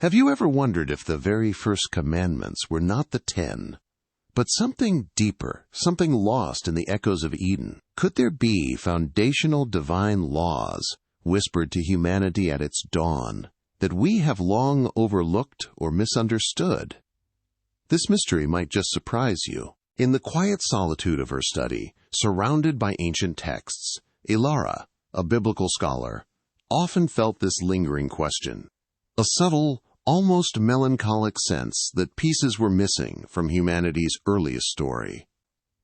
Have you ever wondered if the very first commandments were not the 10, but something deeper, something lost in the echoes of Eden? Could there be foundational divine laws whispered to humanity at its dawn that we have long overlooked or misunderstood? This mystery might just surprise you. In the quiet solitude of her study, surrounded by ancient texts, Elara, a biblical scholar, often felt this lingering question, a subtle, almost melancholic sense that pieces were missing from humanity's earliest story.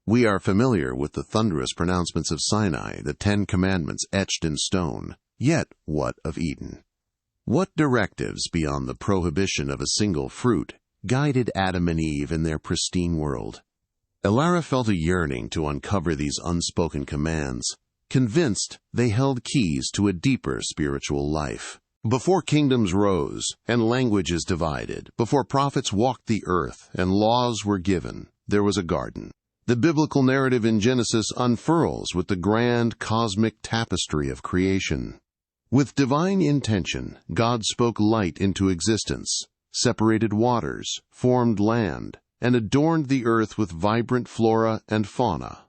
We are familiar with the thunderous pronouncements of Sinai, the 10 Commandments etched in stone. Yet what of Eden? What directives beyond the prohibition of a single fruit guided Adam and Eve in their pristine world? Elara felt a yearning to uncover these unspoken commands, convinced they held keys to a deeper spiritual life. Before kingdoms rose and languages divided, before prophets walked the earth and laws were given, there was a garden. The biblical narrative in Genesis unfurls with the grand cosmic tapestry of creation. With divine intention, God spoke light into existence, separated waters, formed land, and adorned the earth with vibrant flora and fauna.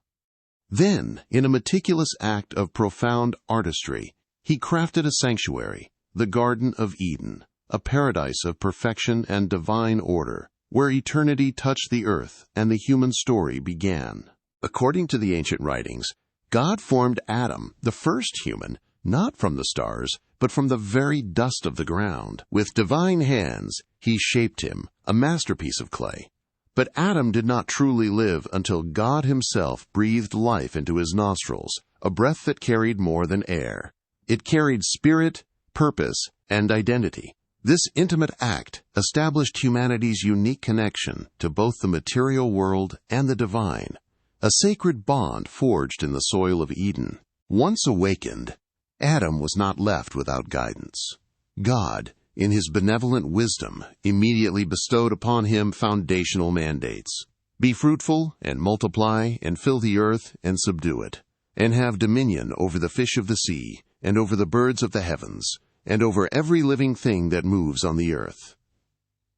Then, in a meticulous act of profound artistry, he crafted a sanctuary, the Garden of Eden, a paradise of perfection and divine order, where eternity touched the earth and the human story began. According to the ancient writings, God formed Adam, the first human, not from the stars, but from the very dust of the ground. With divine hands, he shaped him, a masterpiece of clay. But Adam did not truly live until God himself breathed life into his nostrils, a breath that carried more than air. It carried spirit, purpose, and identity. This intimate act established humanity's unique connection to both the material world and the divine, a sacred bond forged in the soil of Eden. Once awakened, Adam was not left without guidance. God, in his benevolent wisdom, immediately bestowed upon him foundational mandates. Be fruitful and multiply and fill the earth and subdue it, and have dominion over the fish of the sea and over the birds of the heavens, and over every living thing that moves on the earth.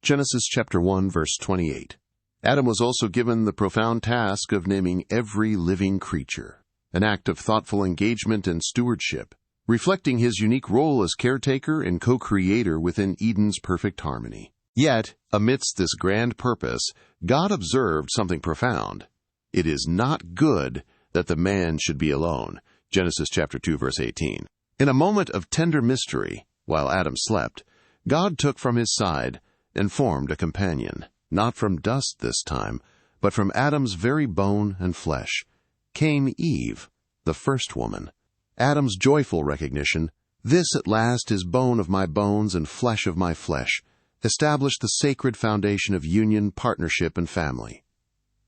Genesis chapter 1, verse 28. Adam was also given the profound task of naming every living creature, an act of thoughtful engagement and stewardship, reflecting his unique role as caretaker and co-creator within Eden's perfect harmony. Yet, amidst this grand purpose, God observed something profound. It is not good that the man should be alone. Genesis chapter 2, verse 18. In a moment of tender mystery, while Adam slept, God took from his side and formed a companion, not from dust this time, but from Adam's very bone and flesh, came Eve, the first woman. Adam's joyful recognition, "This at last is bone of my bones and flesh of my flesh," established the sacred foundation of union, partnership, and family.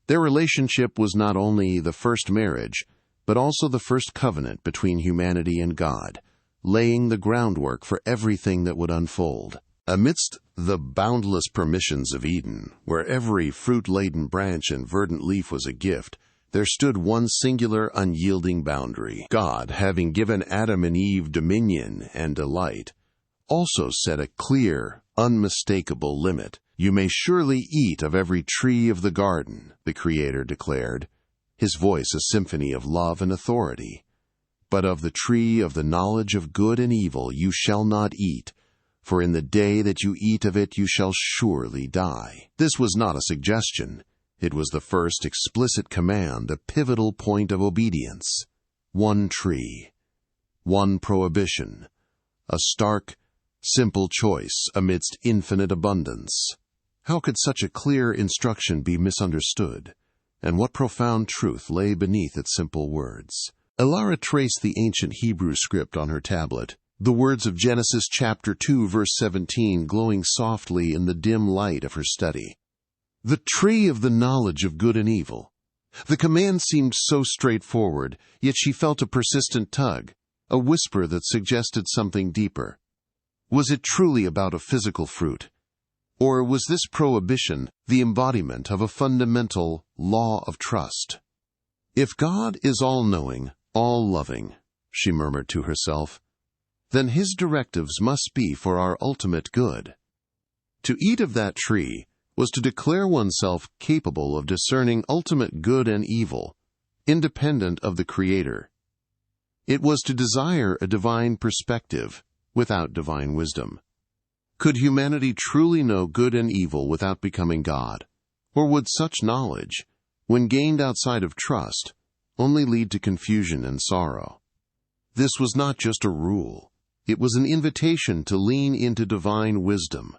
Their relationship was not only the first marriage, but also the first covenant between humanity and God, laying the groundwork for everything that would unfold. Amidst the boundless permissions of Eden, where every fruit-laden branch and verdant leaf was a gift, there stood one singular, unyielding boundary. God, having given Adam and Eve dominion and delight, also set a clear, unmistakable limit. "You may surely eat of every tree of the garden," the Creator declared, his voice a symphony of love and authority. "But of the tree of the knowledge of good and evil you shall not eat, for in the day that you eat of it you shall surely die." This was not a suggestion. It was the first explicit command, the pivotal point of obedience. One tree, one prohibition, a stark, simple choice amidst infinite abundance. How could such a clear instruction be misunderstood? And what profound truth lay beneath its simple words? Elara traced the ancient Hebrew script on her tablet, the words of Genesis chapter 2, verse 17 glowing softly in the dim light of her study. The tree of the knowledge of good and evil. The command seemed so straightforward, yet she felt a persistent tug, a whisper that suggested something deeper. Was it truly about a physical fruit? Or was this prohibition the embodiment of a fundamental law of trust? "If God is all-knowing, all-loving," she murmured to herself, "then his directives must be for our ultimate good." To eat of that tree was to declare oneself capable of discerning ultimate good and evil, independent of the Creator. It was to desire a divine perspective without divine wisdom. Could humanity truly know good and evil without becoming God? Or would such knowledge, when gained outside of trust, only lead to confusion and sorrow? This was not just a rule. It was an invitation to lean into divine wisdom,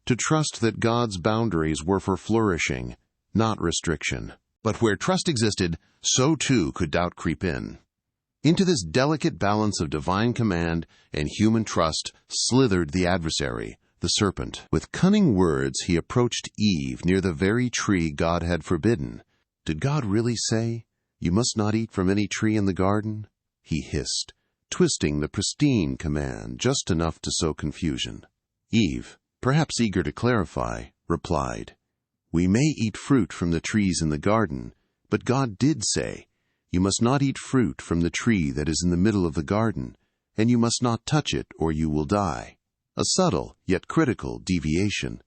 to trust that God's boundaries were for flourishing, not restriction. But where trust existed, so too could doubt creep in. Into this delicate balance of divine command and human trust slithered the adversary, the serpent. With cunning words he approached Eve near the very tree God had forbidden. Did God really say, "You must not eat from any tree in the garden"? He hissed, twisting the pristine command just enough to sow confusion. Eve, perhaps eager to clarify, replied, "We may eat fruit from the trees in the garden, but God did say, 'You must not eat fruit from the tree that is in the middle of the garden, and you must not touch it or you will die.'" A subtle, yet critical, deviation.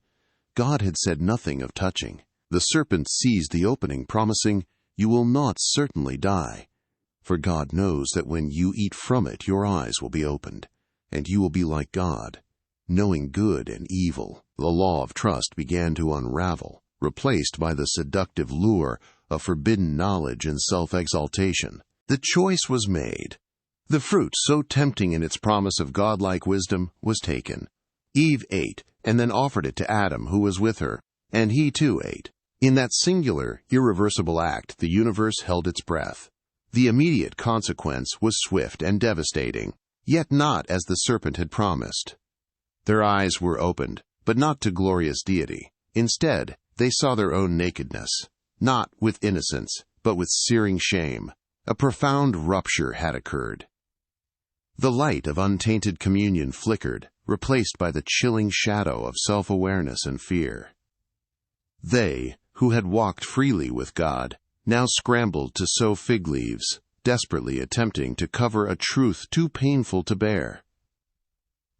God had said nothing of touching. The serpent seized the opening, promising, "You will not certainly die. For God knows that when you eat from it, your eyes will be opened, and you will be like God, knowing good and evil." The law of trust began to unravel, replaced by the seductive lure of forbidden knowledge and self-exaltation. The choice was made. The fruit, so tempting in its promise of godlike wisdom, was taken. Eve ate, and then offered it to Adam, who was with her, and he too ate. In that singular, irreversible act, the universe held its breath. The immediate consequence was swift and devastating, yet not as the serpent had promised. Their eyes were opened, but not to glorious deity. Instead, they saw their own nakedness, not with innocence, but with searing shame. A profound rupture had occurred. The light of untainted communion flickered, replaced by the chilling shadow of self-awareness and fear. They, who had walked freely with God, now scrambled to sow fig leaves, desperately attempting to cover a truth too painful to bear.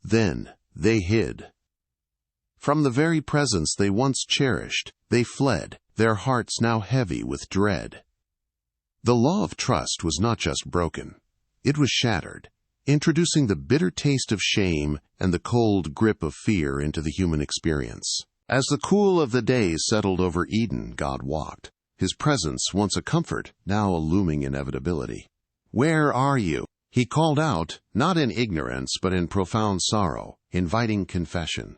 Then they hid. From the very presence they once cherished, they fled, their hearts now heavy with dread. The law of trust was not just broken. It was shattered, introducing the bitter taste of shame and the cold grip of fear into the human experience. As the cool of the days settled over Eden, God walked, His presence once a comfort, now a looming inevitability. "Where are you?" He called out, not in ignorance but in profound sorrow, inviting confession.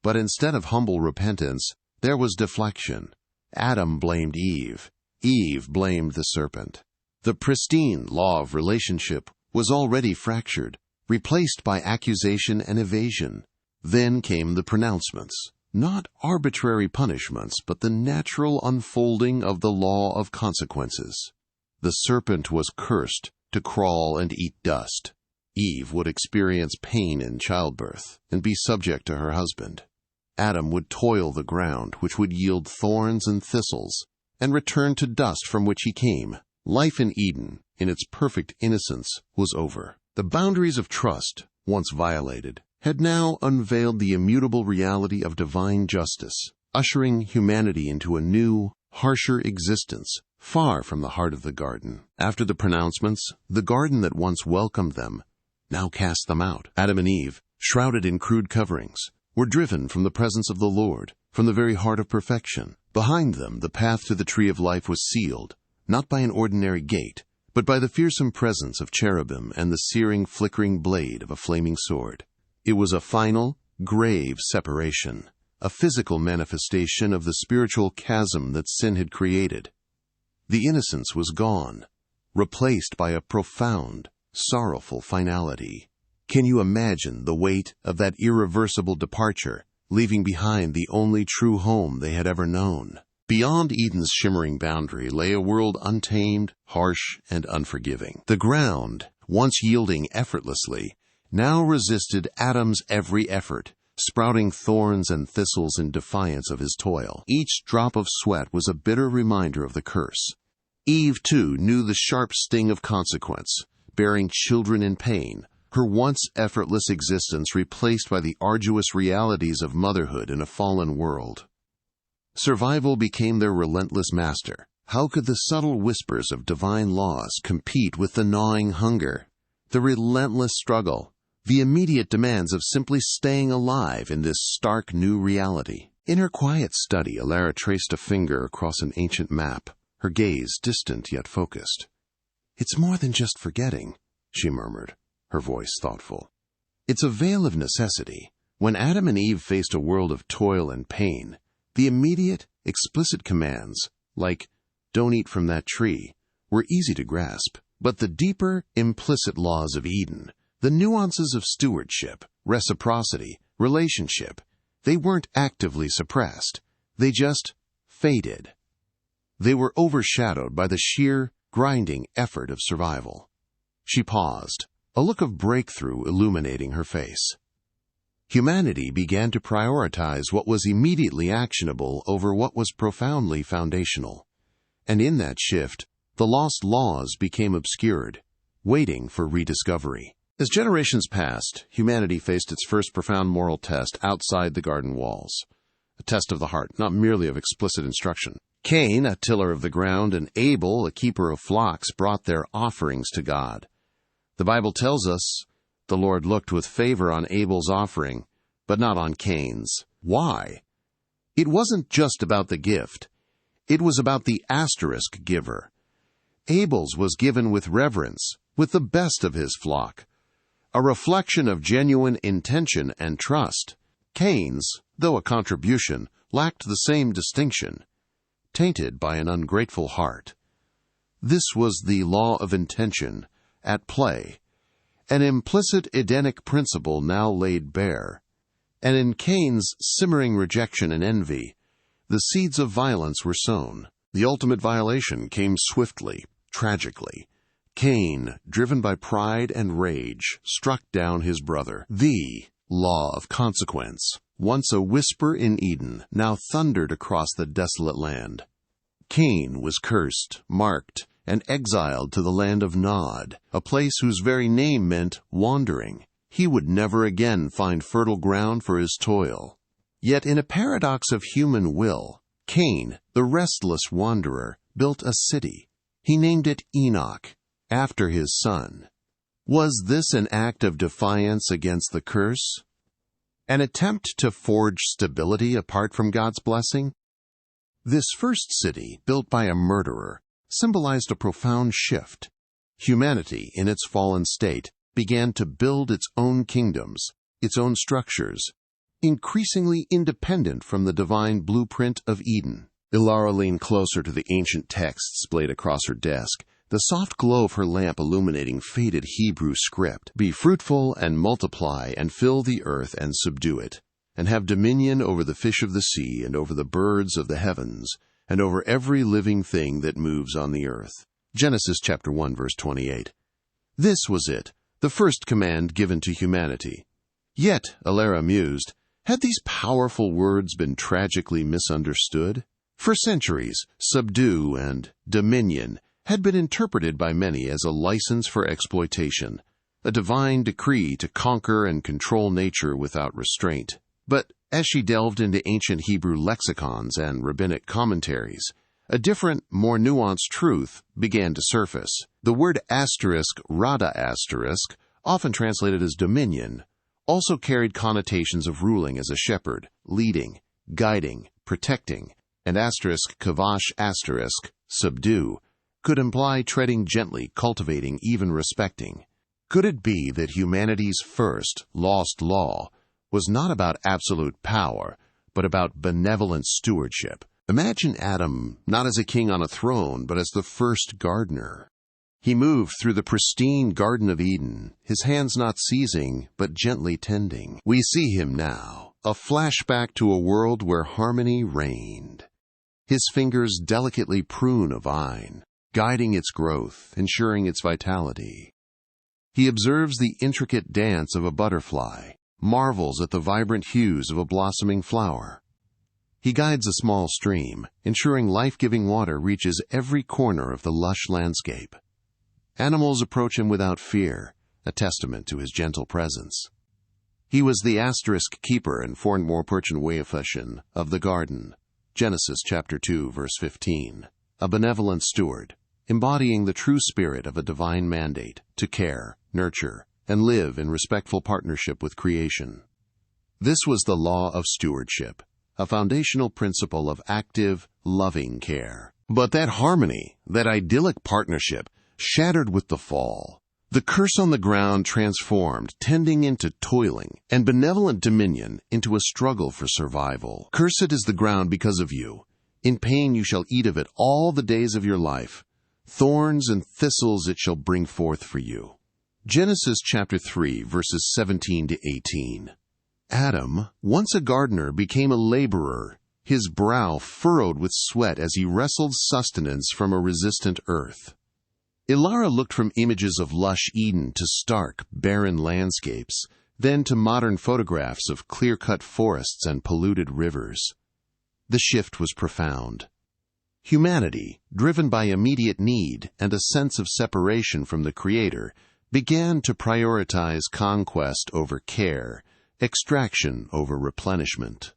But instead of humble repentance, there was deflection. Adam blamed Eve. Eve blamed the serpent. The pristine law of relationship was already fractured, replaced by accusation and evasion. Then came the pronouncements, not arbitrary punishments, but the natural unfolding of the law of consequences. The serpent was cursed to crawl and eat dust. Eve would experience pain in childbirth and be subject to her husband. Adam would toil the ground, which would yield thorns and thistles, and return to dust from which he came. Life in Eden, in its perfect innocence, was over. The boundaries of trust, once violated, had now unveiled the immutable reality of divine justice, ushering humanity into a new, harsher existence, far from the heart of the garden. After the pronouncements, the garden that once welcomed them now cast them out. Adam and Eve, shrouded in crude coverings, were driven from the presence of the Lord, from the very heart of perfection. Behind them, the path to the tree of life was sealed, not by an ordinary gate, but by the fearsome presence of cherubim and the searing, flickering blade of a flaming sword. It was a final, grave separation, a physical manifestation of the spiritual chasm that sin had created. The innocence was gone, replaced by a profound, sorrowful finality. Can you imagine the weight of that irreversible departure, leaving behind the only true home they had ever known? Beyond Eden's shimmering boundary lay a world untamed, harsh, and unforgiving. The ground, once yielding effortlessly, now resisted Adam's every effort, sprouting thorns and thistles in defiance of his toil. Each drop of sweat was a bitter reminder of the curse. Eve, too, knew the sharp sting of consequence, bearing children in pain, her once effortless existence replaced by the arduous realities of motherhood in a fallen world. Survival became their relentless master. How could the subtle whispers of divine laws compete with the gnawing hunger, the relentless struggle, the immediate demands of simply staying alive in this stark new reality? In her quiet study, Elara traced a finger across an ancient map, her gaze distant yet focused. "It's more than just forgetting," she murmured, her voice thoughtful. "It's a veil of necessity. When Adam and Eve faced a world of toil and pain, the immediate, explicit commands, like, 'Don't eat from that tree,' were easy to grasp. But the deeper, implicit laws of Eden, the nuances of stewardship, reciprocity, relationship, they weren't actively suppressed. They just faded. They were overshadowed by the sheer, grinding effort of survival." She paused, a look of breakthrough illuminating her face. Humanity began to prioritize what was immediately actionable over what was profoundly foundational. And in that shift, the lost laws became obscured, waiting for rediscovery. As generations passed, humanity faced its first profound moral test outside the garden walls. A test of the heart, not merely of explicit instruction. Cain, a tiller of the ground, and Abel, a keeper of flocks, brought their offerings to God. The Bible tells us the Lord looked with favor on Abel's offering, but not on Cain's. Why? It wasn't just about the gift. It was about the asterisk giver. Abel's was given with reverence, with the best of his flock, a reflection of genuine intention and trust. Cain's, though a contribution, lacked the same distinction, tainted by an ungrateful heart. This was the law of intention at play, an implicit Edenic principle now laid bare. And in Cain's simmering rejection and envy, the seeds of violence were sown. The ultimate violation came swiftly, tragically. Cain, driven by pride and rage, struck down his brother. The law of consequence, once a whisper in Eden, now thundered across the desolate land. Cain was cursed, marked, and exiled to the land of Nod, a place whose very name meant wandering. He would never again find fertile ground for his toil. Yet in a paradox of human will, Cain, the restless wanderer, built a city. He named it Enoch, after his son. Was this an act of defiance against the curse? An attempt to forge stability apart from God's blessing? This first city, built by a murderer, symbolized a profound shift. Humanity, in its fallen state, began to build its own kingdoms, its own structures, increasingly independent from the divine blueprint of Eden. Elara leaned closer to the ancient texts splayed across her desk, the soft glow of her lamp illuminating faded Hebrew script. "Be fruitful and multiply and fill the earth and subdue it, and have dominion over the fish of the sea and over the birds of the heavens, and over every living thing that moves on the earth." Genesis chapter 1, verse 28. This was it, the first command given to humanity. Yet, Elara mused, had these powerful words been tragically misunderstood? For centuries, subdue and dominion had been interpreted by many as a license for exploitation, a divine decree to conquer and control nature without restraint. But as she delved into ancient Hebrew lexicons and rabbinic commentaries, a different, more nuanced truth began to surface. The word asterisk, rada asterisk, often translated as dominion, also carried connotations of ruling as a shepherd, leading, guiding, protecting, and asterisk kavash asterisk, subdue, could imply treading gently, cultivating, even respecting. Could it be that humanity's first, lost law was not about absolute power, but about benevolent stewardship? Imagine Adam not as a king on a throne, but as the first gardener. He moved through the pristine Garden of Eden, his hands not seizing, but gently tending. We see him now, a flashback to a world where harmony reigned. His fingers delicately prune a vine, guiding its growth, ensuring its vitality. He observes the intricate dance of a butterfly, marvels at the vibrant hues of a blossoming flower. He guides a small stream, ensuring life-giving water reaches every corner of the lush landscape. Animals approach him without fear, a testament to his gentle presence. He was the asterisk keeper and Verantwoordperchenweefushen of the garden, Genesis chapter 2, verse 15, a benevolent steward, embodying the true spirit of a divine mandate to care, nurture, and live in respectful partnership with creation. This was the law of stewardship, a foundational principle of active, loving care. But that harmony, that idyllic partnership, shattered with the fall. The curse on the ground transformed, tending into toiling, and benevolent dominion into a struggle for survival. Cursed is the ground because of you. In pain you shall eat of it all the days of your life. Thorns and thistles it shall bring forth for you. Genesis chapter 3, verses 17 to 18. Adam, once a gardener, became a laborer, his brow furrowed with sweat as he wrestled sustenance from a resistant earth. Elara looked from images of lush Eden to stark, barren landscapes, then to modern photographs of clear-cut forests and polluted rivers. The shift was profound. Humanity, driven by immediate need and a sense of separation from the Creator, began to prioritize conquest over care, extraction over replenishment.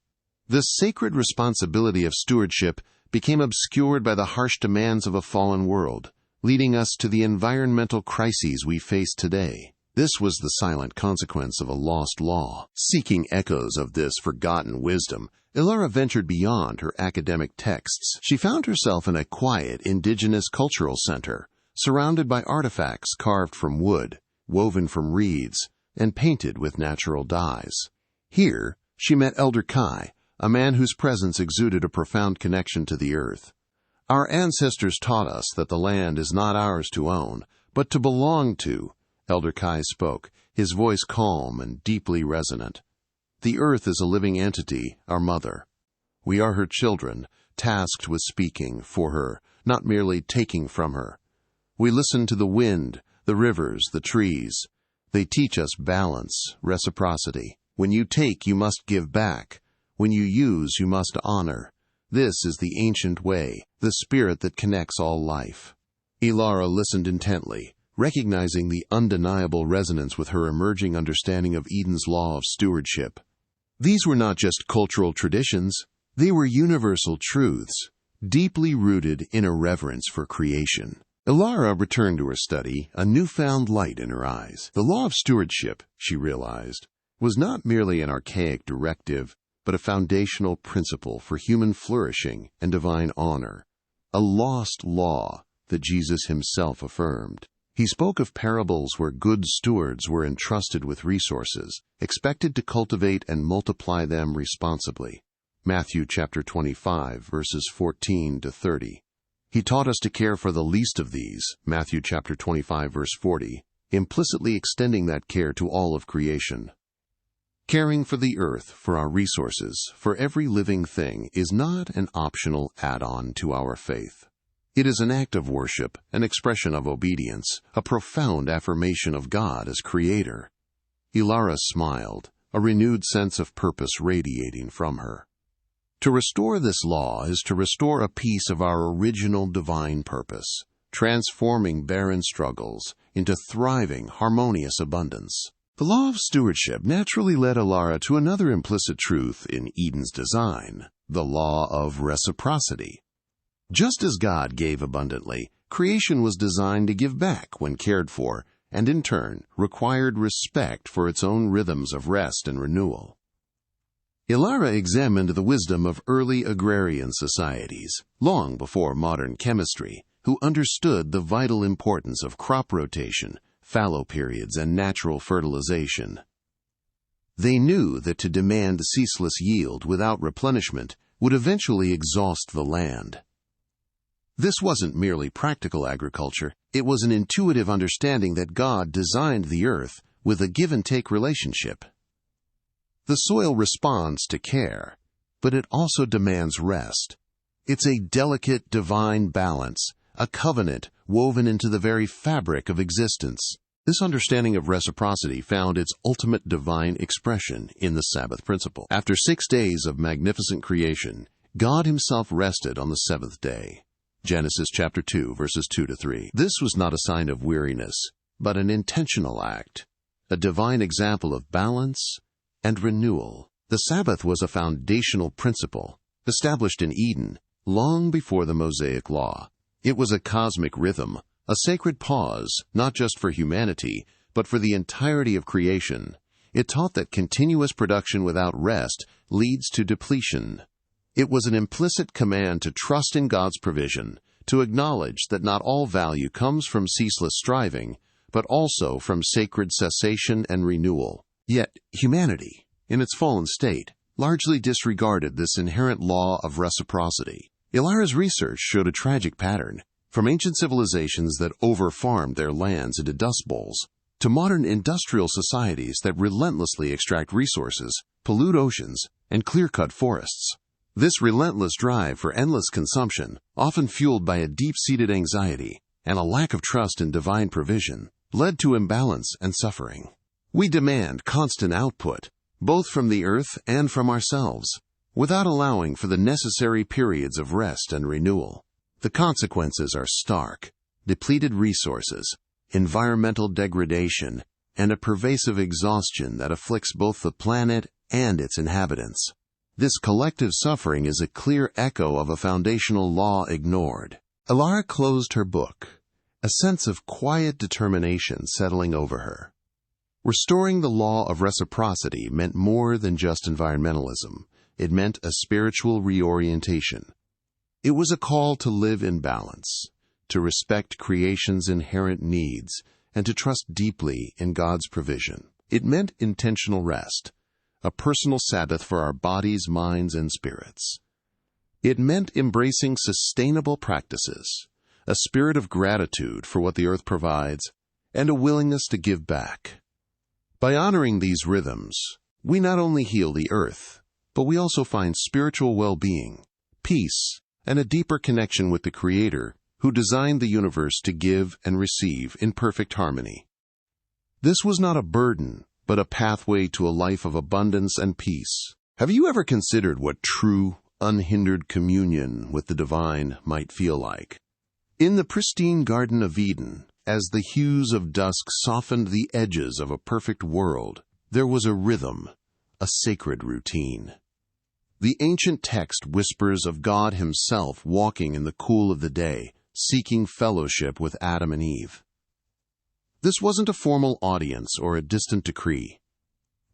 The sacred responsibility of stewardship became obscured by the harsh demands of a fallen world, leading us to the environmental crises we face today. This was the silent consequence of a lost law. Seeking echoes of this forgotten wisdom, Elara ventured beyond her academic texts. She found herself in a quiet, indigenous cultural center, surrounded by artifacts carved from wood, woven from reeds, and painted with natural dyes. Here, she met Elder Kai, a man whose presence exuded a profound connection to the earth. Our ancestors taught us that the land is not ours to own, but to belong to, Elder Kai spoke, his voice calm and deeply resonant. The earth is a living entity, our mother. We are her children, tasked with speaking for her, not merely taking from her. We listen to the wind, the rivers, the trees. They teach us balance, reciprocity. When you take, you must give back. When you use, you must honor. This is the ancient way, the spirit that connects all life. Elara listened intently, recognizing the undeniable resonance with her emerging understanding of Eden's law of stewardship. These were not just cultural traditions, they were universal truths, deeply rooted in a reverence for creation. Elara returned to her study, a newfound light in her eyes. The law of stewardship, she realized, was not merely an archaic directive, but a foundational principle for human flourishing and divine honor, a lost law that Jesus himself affirmed. He spoke of parables where good stewards were entrusted with resources, expected to cultivate and multiply them responsibly. Matthew chapter 25, verses 14 to 30. He taught us to care for the least of these, Matthew chapter 25, verse 40, implicitly extending that care to all of creation. Caring for the earth, for our resources, for every living thing is not an optional add-on to our faith. It is an act of worship, an expression of obedience, a profound affirmation of God as Creator. Elara smiled, a renewed sense of purpose radiating from her. To restore this law is to restore a piece of our original divine purpose, transforming barren struggles into thriving, harmonious abundance. The law of stewardship naturally led Elara to another implicit truth in Eden's design, the law of reciprocity. Just as God gave abundantly, creation was designed to give back when cared for, and in turn required respect for its own rhythms of rest and renewal. Elara examined the wisdom of early agrarian societies, long before modern chemistry, who understood the vital importance of crop rotation, fallow periods, and natural fertilization. They knew that to demand ceaseless yield without replenishment would eventually exhaust the land. This wasn't merely practical agriculture, it was an intuitive understanding that God designed the earth with a give-and-take relationship. The soil responds to care, but it also demands rest. It's a delicate divine balance, a covenant woven into the very fabric of existence. This understanding of reciprocity found its ultimate divine expression in the Sabbath principle. After 6 days of magnificent creation, God himself rested on the seventh day. Genesis chapter 2, verses 2 to 3. This was not a sign of weariness. but an intentional act, a divine example of balance and renewal. The Sabbath was a foundational principle established in Eden long before the Mosaic Law. It was a cosmic rhythm, a sacred pause, not just for humanity, but for the entirety of creation. It taught that continuous production without rest leads to depletion. It was an implicit command to trust in God's provision, to acknowledge that not all value comes from ceaseless striving, but also from sacred cessation and renewal. Yet, humanity, in its fallen state, largely disregarded this inherent law of reciprocity. Elara's research showed a tragic pattern, from ancient civilizations that over-farmed their lands into dust bowls, to modern industrial societies that relentlessly extract resources, pollute oceans, and clear-cut forests. This relentless drive for endless consumption, often fueled by a deep-seated anxiety and a lack of trust in divine provision, led to imbalance and suffering. We demand constant output, both from the earth and from ourselves, without allowing for the necessary periods of rest and renewal. The consequences are stark: depleted resources, environmental degradation, and a pervasive exhaustion that afflicts both the planet and its inhabitants. This collective suffering is a clear echo of a foundational law ignored. Elara closed her book, a sense of quiet determination settling over her. Restoring the law of reciprocity meant more than just environmentalism. It meant a spiritual reorientation. It was a call to live in balance, to respect creation's inherent needs, and to trust deeply in God's provision. It meant intentional rest, a personal Sabbath for our bodies, minds, and spirits. It meant embracing sustainable practices, a spirit of gratitude for what the earth provides, and a willingness to give back. By honoring these rhythms, we not only heal the earth, but we also find spiritual well-being, peace, and a deeper connection with the Creator who designed the universe to give and receive in perfect harmony. This was not a burden, but a pathway to a life of abundance and peace. Have you ever considered what true, unhindered communion with the divine might feel like? In the pristine Garden of Eden, as the hues of dusk softened the edges of a perfect world, there was a rhythm, a sacred routine. The ancient text whispers of God Himself walking in the cool of the day, seeking fellowship with Adam and Eve. This wasn't a formal audience or a distant decree.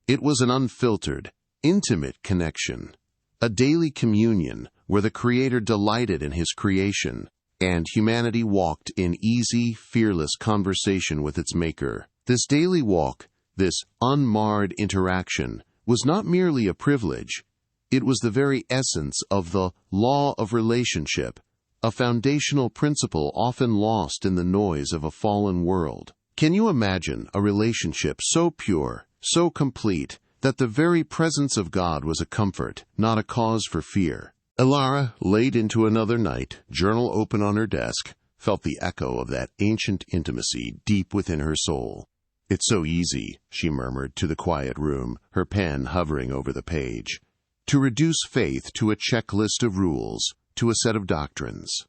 It was an unfiltered, intimate connection, a daily communion where the Creator delighted in His creation, and humanity walked in easy, fearless conversation with its Maker. This daily walk, this unmarred interaction, was not merely a privilege. It was the very essence of the law of relationship, a foundational principle often lost in the noise of a fallen world. Can you imagine a relationship so pure, so complete, that the very presence of God was a comfort, not a cause for fear? Elara, late into another night, journal open on her desk, felt the echo of that ancient intimacy deep within her soul. "It's so easy," she murmured to the quiet room, her pen hovering over the page, "to reduce faith to a checklist of rules, to a set of doctrines.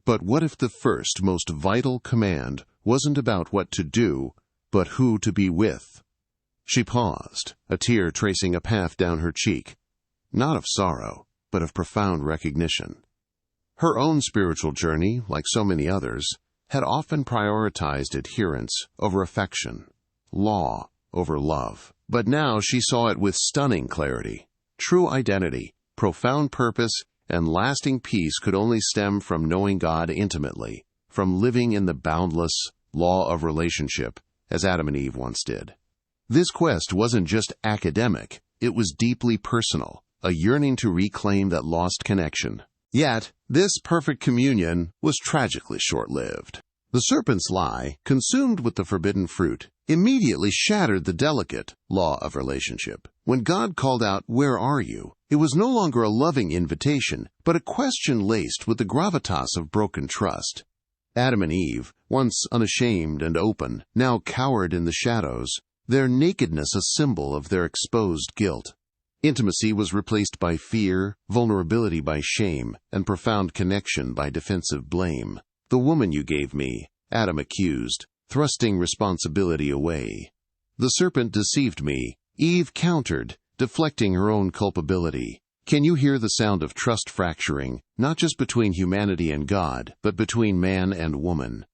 But what if the first, most vital command wasn't about what to do, but who to be with?" She paused, a tear tracing a path down her cheek, not of sorrow, but of profound recognition. Her own spiritual journey, like so many others, had often prioritized adherence over affection, law over love. But now she saw it with stunning clarity. True identity, profound purpose, and lasting peace could only stem from knowing God intimately, from living in the boundless law of relationship, as Adam and Eve once did. This quest wasn't just academic, it was deeply personal, a yearning to reclaim that lost connection. Yet, this perfect communion was tragically short-lived. The serpent's lie, consumed with the forbidden fruit, immediately shattered the delicate law of relationship. When God called out, "Where are you?" it was no longer a loving invitation, but a question laced with the gravitas of broken trust. Adam and Eve, once unashamed and open, now cowered in the shadows, their nakedness a symbol of their exposed guilt. Intimacy was replaced by fear, vulnerability by shame, and profound connection by defensive blame. "The woman you gave me," Adam accused, thrusting responsibility away. The serpent deceived me. Eve countered, deflecting her own culpability. Can you hear the sound of trust fracturing, not just between humanity and God, but between man and woman?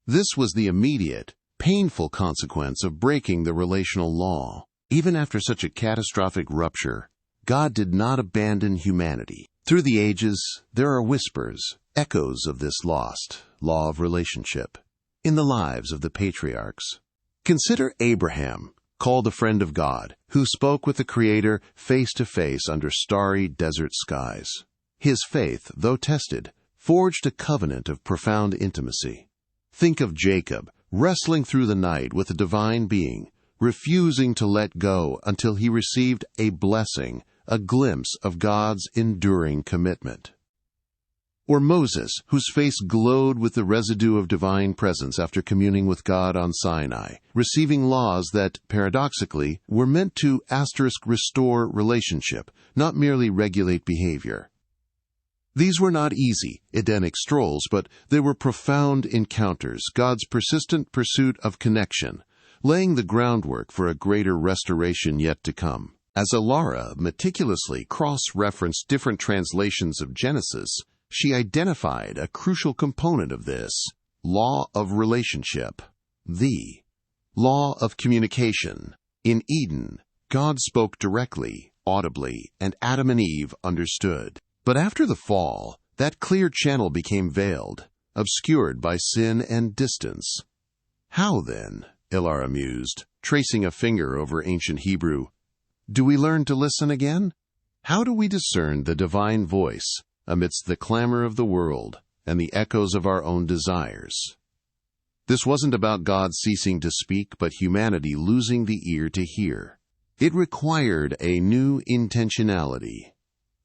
This was the immediate, painful consequence of breaking the relational law. Even after such a catastrophic rupture, God did not abandon humanity. Through the ages, there are whispers, echoes of this lost law of relationship in the lives of the patriarchs. Consider Abraham, called a friend of God, who spoke with the Creator face to face under starry desert skies. His faith, though tested, forged a covenant of profound intimacy. Think of Jacob, wrestling through the night with a divine being, refusing to let go until he received a blessing, a glimpse of God's enduring commitment. Or Moses, whose face glowed with the residue of divine presence after communing with God on Sinai, receiving laws that, paradoxically, were meant to restore relationship, not merely regulate behavior. These were not easy, Edenic strolls, but they were profound encounters, God's persistent pursuit of connection, laying the groundwork for a greater restoration yet to come. As Elara meticulously cross-referenced different translations of Genesis, she identified a crucial component of this law of relationship, the law of communication. In Eden, God spoke directly, audibly, and Adam and Eve understood. But after the fall, that clear channel became veiled, obscured by sin and distance. How then, Elara mused, tracing a finger over ancient Hebrew, do we learn to listen again? How do we discern the divine voice amidst the clamor of the world and the echoes of our own desires? This wasn't about God ceasing to speak, but humanity losing the ear to hear. It required a new intentionality,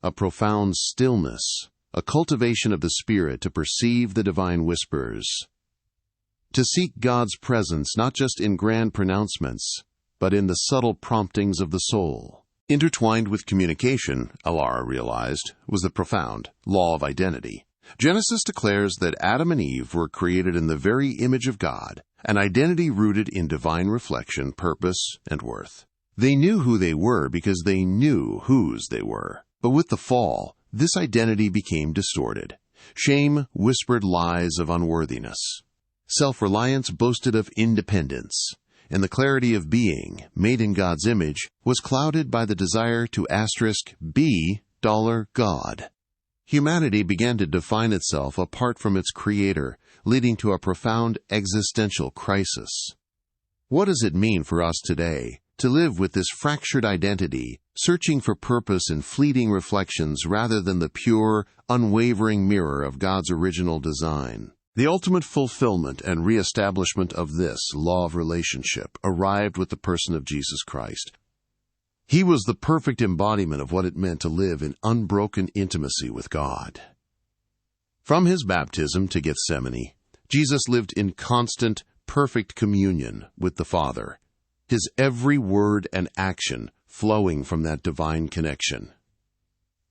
a profound stillness, a cultivation of the spirit to perceive the divine whispers, to seek God's presence not just in grand pronouncements, but in the subtle promptings of the soul. Intertwined with communication, Elara realized, was the profound law of identity. Genesis declares that Adam and Eve were created in the very image of God, an identity rooted in divine reflection, purpose, and worth. They knew who they were because they knew whose they were. But with the fall, this identity became distorted. Shame whispered lies of unworthiness. Self-reliance boasted of independence. And the clarity of being, made in God's image, was clouded by the desire to be God. Humanity began to define itself apart from its Creator, leading to a profound existential crisis. What does it mean for us today to live with this fractured identity, searching for purpose in fleeting reflections rather than the pure, unwavering mirror of God's original design? The ultimate fulfillment and reestablishment of this law of relationship arrived with the person of Jesus Christ. He was the perfect embodiment of what it meant to live in unbroken intimacy with God. From his baptism to Gethsemane, Jesus lived in constant, perfect communion with the Father, his every word and action flowing from that divine connection.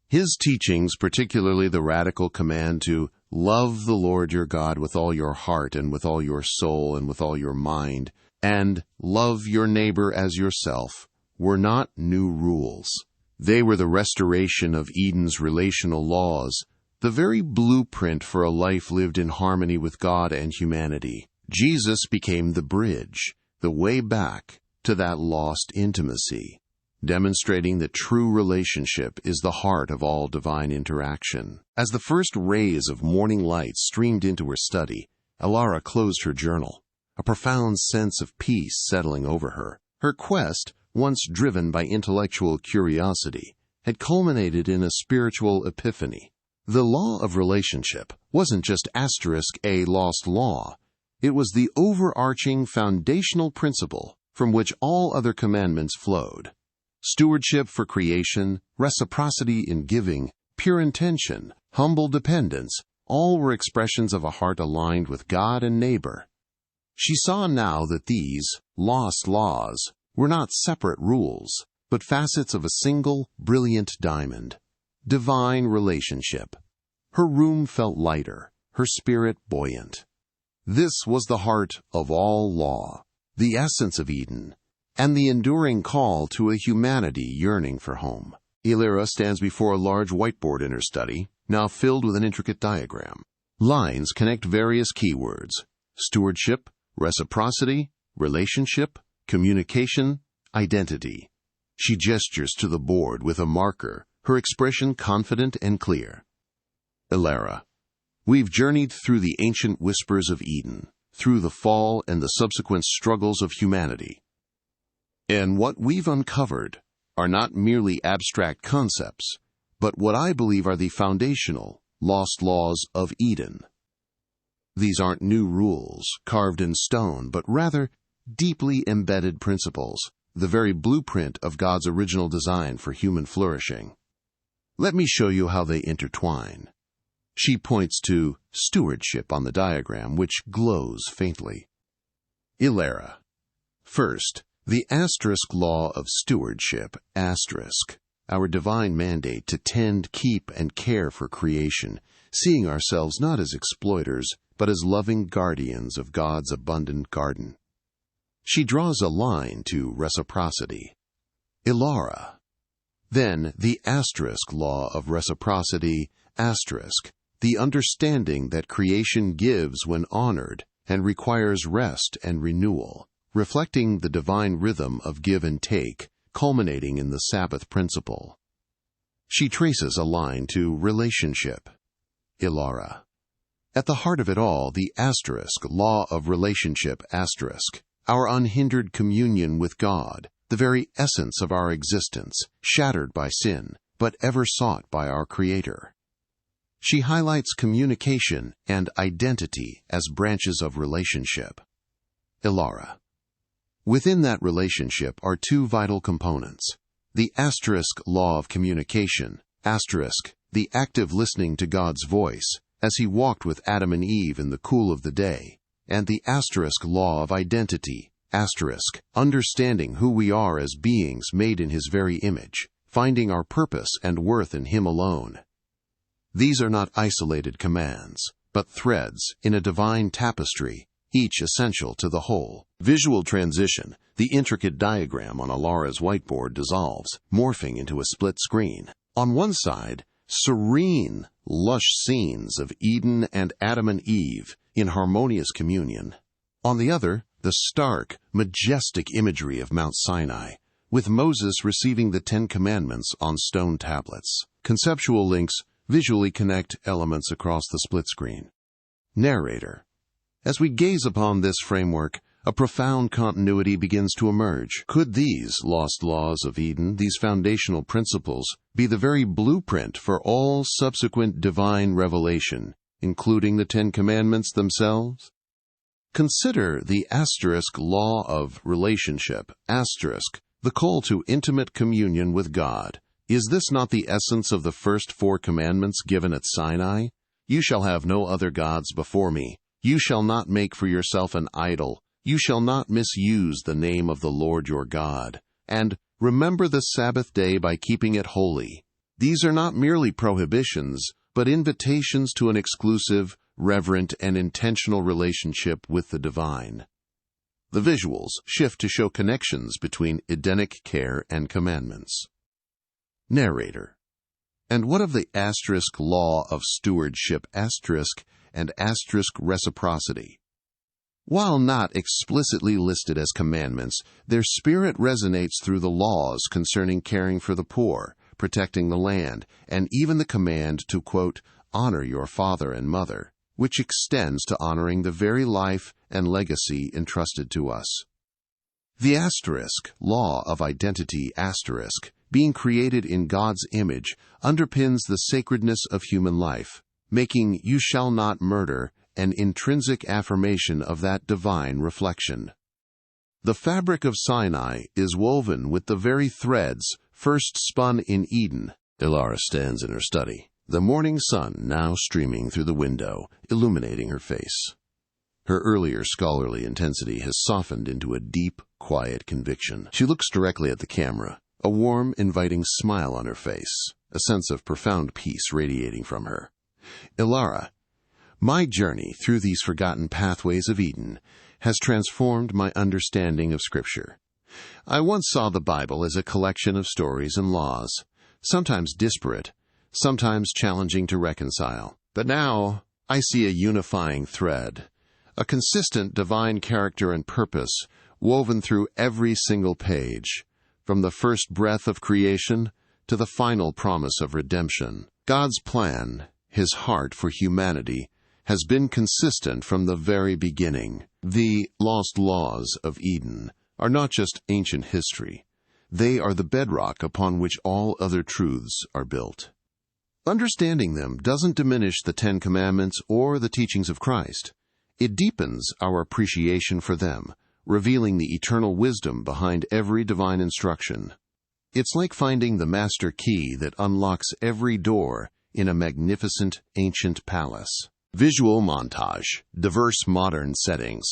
His teachings, particularly the radical command to love the Lord your God with all your heart and with all your soul and with all your mind, and love your neighbor as yourself, were not new rules. They were the restoration of Eden's relational laws, the very blueprint for a life lived in harmony with God and humanity. Jesus became the bridge, the way back to that lost intimacy, demonstrating that true relationship is the heart of all divine interaction. As the first rays of morning light streamed into her study, Elara closed her journal, a profound sense of peace settling over her. Her quest, once driven by intellectual curiosity, had culminated in a spiritual epiphany. The law of relationship wasn't just a lost law. It was the overarching foundational principle from which all other commandments flowed. Stewardship for creation, reciprocity in giving, pure intention, humble dependence, all were expressions of a heart aligned with God and neighbor. She saw now that these lost laws were not separate rules, but facets of a single, brilliant diamond. Divine relationship. Her room felt lighter, her spirit buoyant. This was the heart of all law, the essence of Eden, and the enduring call to a humanity yearning for home. Elara stands before a large whiteboard in her study, now filled with an intricate diagram. Lines connect various keywords: stewardship, reciprocity, relationship, communication, identity. She gestures to the board with a marker, her expression confident and clear. Elara, we've journeyed through the ancient whispers of Eden, through the fall and the subsequent struggles of humanity. And what we've uncovered are not merely abstract concepts, but what I believe are the foundational, lost laws of Eden. These aren't new rules, carved in stone, but rather deeply embedded principles, the very blueprint of God's original design for human flourishing. Let me show you how they intertwine. She points to stewardship on the diagram, which glows faintly. Elara. First, the asterisk law of stewardship, asterisk, our divine mandate to tend, keep, and care for creation, seeing ourselves not as exploiters, but as loving guardians of God's abundant garden. She draws a line to reciprocity. Elara. Then the asterisk law of reciprocity, asterisk, the understanding that creation gives when honored and requires rest and renewal, reflecting the divine rhythm of give and take, culminating in the Sabbath principle. She traces a line to relationship. Elara. At the heart of it all, the asterisk law of relationship, asterisk, our unhindered communion with God, the very essence of our existence, shattered by sin, but ever sought by our Creator. She highlights communication and identity as branches of relationship. Elara. Within that relationship are two vital components: the asterisk law of communication, asterisk, the active listening to God's voice, as He walked with Adam and Eve in the cool of the day, and the asterisk law of identity, asterisk, understanding who we are as beings made in His very image, finding our purpose and worth in Him alone. These are not isolated commands, but threads in a divine tapestry, each essential to the whole. Visual transition, the intricate diagram on Elara's whiteboard dissolves, morphing into a split screen. On one side, serene, lush scenes of Eden and Adam and Eve in harmonious communion. On the other, the stark, majestic imagery of Mount Sinai, with Moses receiving the 10 Commandments on stone tablets. Conceptual links visually connect elements across the split screen. Narrator. As we gaze upon this framework, a profound continuity begins to emerge. Could these lost laws of Eden, these foundational principles, be the very blueprint for all subsequent divine revelation, including the 10 Commandments themselves? Consider the asterisk law of relationship, asterisk, the call to intimate communion with God. Is this not the essence of the first 4 commandments given at Sinai? You shall have no other gods before me. You shall not make for yourself an idol. You shall not misuse the name of the Lord your God. And remember the Sabbath day by keeping it holy. These are not merely prohibitions, but invitations to an exclusive, reverent, and intentional relationship with the divine. The visuals shift to show connections between Edenic care and commandments. Narrator. And what of the asterisk law of stewardship, asterisk, and asterisk reciprocity? While not explicitly listed as commandments, their spirit resonates through the laws concerning caring for the poor, protecting the land, and even the command to, quote, honor your father and mother, which extends to honoring the very life and legacy entrusted to us. The asterisk law of identity, asterisk, being created in God's image, underpins the sacredness of human life, making "you shall not murder" an intrinsic affirmation of that divine reflection. The fabric of Sinai is woven with the very threads first spun in Eden. Elara stands in her study, the morning sun now streaming through the window, illuminating her face. Her earlier scholarly intensity has softened into a deep, quiet conviction. She looks directly at the camera, a warm, inviting smile on her face, a sense of profound peace radiating from her. Elara, My journey through these forgotten pathways of Eden has transformed my understanding of Scripture. I once saw the Bible as a collection of stories and laws, sometimes disparate, sometimes challenging to reconcile. But now I see a unifying thread, a consistent divine character and purpose woven through every single page, from the first breath of creation to the final promise of redemption. God's plan, His heart for humanity, has been consistent from the very beginning. The lost laws of Eden are not just ancient history. They are the bedrock upon which all other truths are built. Understanding them doesn't diminish the Ten Commandments or the teachings of Christ. It deepens our appreciation for them, revealing the eternal wisdom behind every divine instruction. It's like finding the master key that unlocks every door in a magnificent ancient palace. Visual montage, diverse modern settings.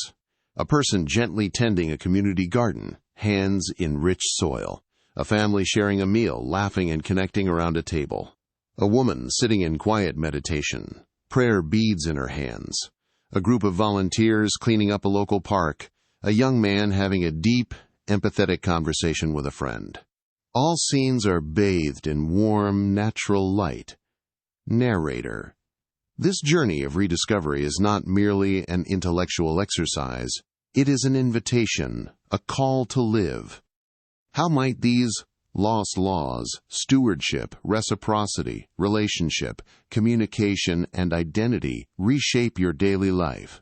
A person gently tending a community garden, hands in rich soil. A family sharing a meal, laughing and connecting around a table. A woman sitting in quiet meditation, prayer beads in her hands. A group of volunteers cleaning up a local park. A young man having a deep, empathetic conversation with a friend. All scenes are bathed in warm, natural light. Narrator. This journey of rediscovery is not merely an intellectual exercise. It is an invitation, a call to live. How might these lost laws, stewardship, reciprocity, relationship, communication, and identity reshape your daily life?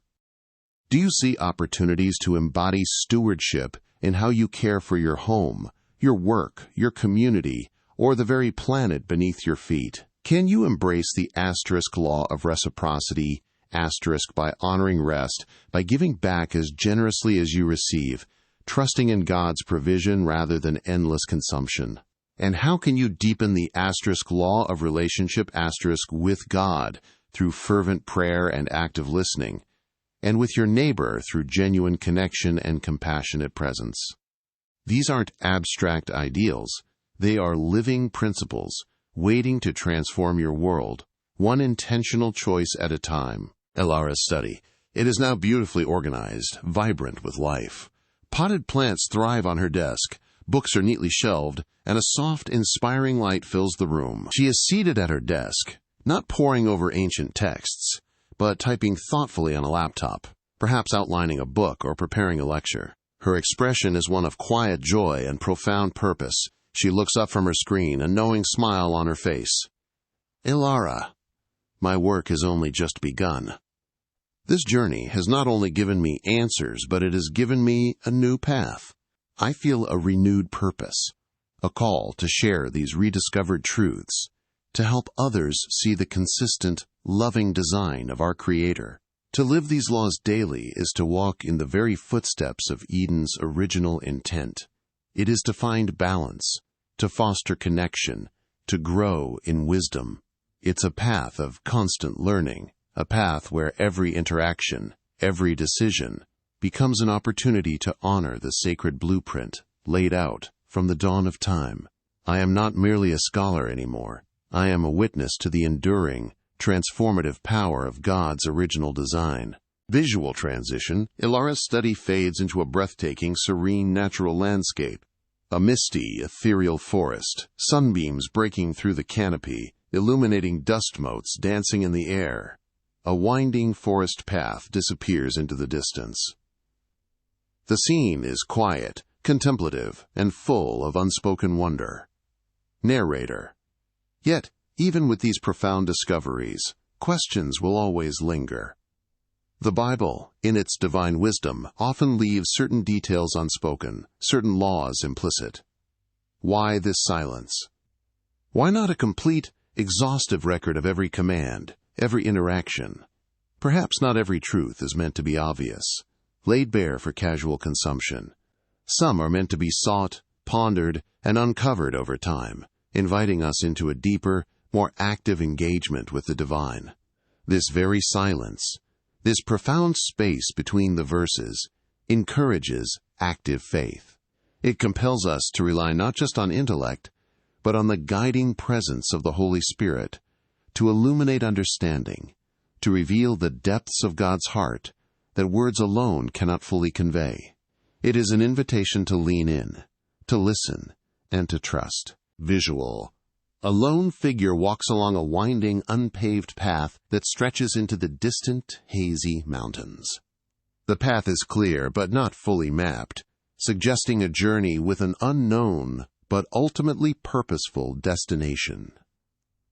Do you see opportunities to embody stewardship in how you care for your home, your work, your community, or the very planet beneath your feet? Can you embrace the asterisk law of reciprocity, asterisk by honoring rest, by giving back as generously as you receive, trusting in God's provision rather than endless consumption? And how can you deepen the asterisk law of relationship asterisk with God through fervent prayer and active listening, and with your neighbor through genuine connection and compassionate presence? These aren't abstract ideals. They are living principles, waiting to transform your world, one intentional choice at a time. Elara's study. It is now beautifully organized, vibrant with life. Potted plants thrive on her desk, books are neatly shelved, and a soft, inspiring light fills the room. She is seated at her desk, not poring over ancient texts, but typing thoughtfully on a laptop, perhaps outlining a book or preparing a lecture. Her expression is one of quiet joy and profound purpose. She looks up from her screen, a knowing smile on her face. Elara, my work has only just begun. This journey has not only given me answers, but it has given me a new path. I feel a renewed purpose, a call to share these rediscovered truths, to help others see the consistent, loving design of our Creator. To live these laws daily is to walk in the very footsteps of Eden's original intent. It is to find balance, to foster connection, to grow in wisdom. It's a path of constant learning, a path where every interaction, every decision, becomes an opportunity to honor the sacred blueprint laid out from the dawn of time. I am not merely a scholar anymore. I am a witness to the enduring, transformative power of God's original design. Visual transition. Elara's study fades into a breathtaking, serene natural landscape. A misty, ethereal forest, sunbeams breaking through the canopy, illuminating dust motes dancing in the air. A winding forest path disappears into the distance. The scene is quiet, contemplative, and full of unspoken wonder. Narrator. Yet, even with these profound discoveries, questions will always linger. The Bible, in its divine wisdom, often leaves certain details unspoken, certain laws implicit. Why this silence? Why not a complete, exhaustive record of every command, every interaction? Perhaps not every truth is meant to be obvious, laid bare for casual consumption. Some are meant to be sought, pondered, and uncovered over time, inviting us into a deeper, more active engagement with the divine. This very silence, this profound space between the verses, encourages active faith. It compels us to rely not just on intellect, but on the guiding presence of the Holy Spirit, to illuminate understanding, to reveal the depths of God's heart that words alone cannot fully convey. It is an invitation to lean in, to listen, and to trust. Visual. A lone figure walks along a winding, unpaved path that stretches into the distant, hazy mountains. The path is clear but not fully mapped, suggesting a journey with an unknown but ultimately purposeful destination.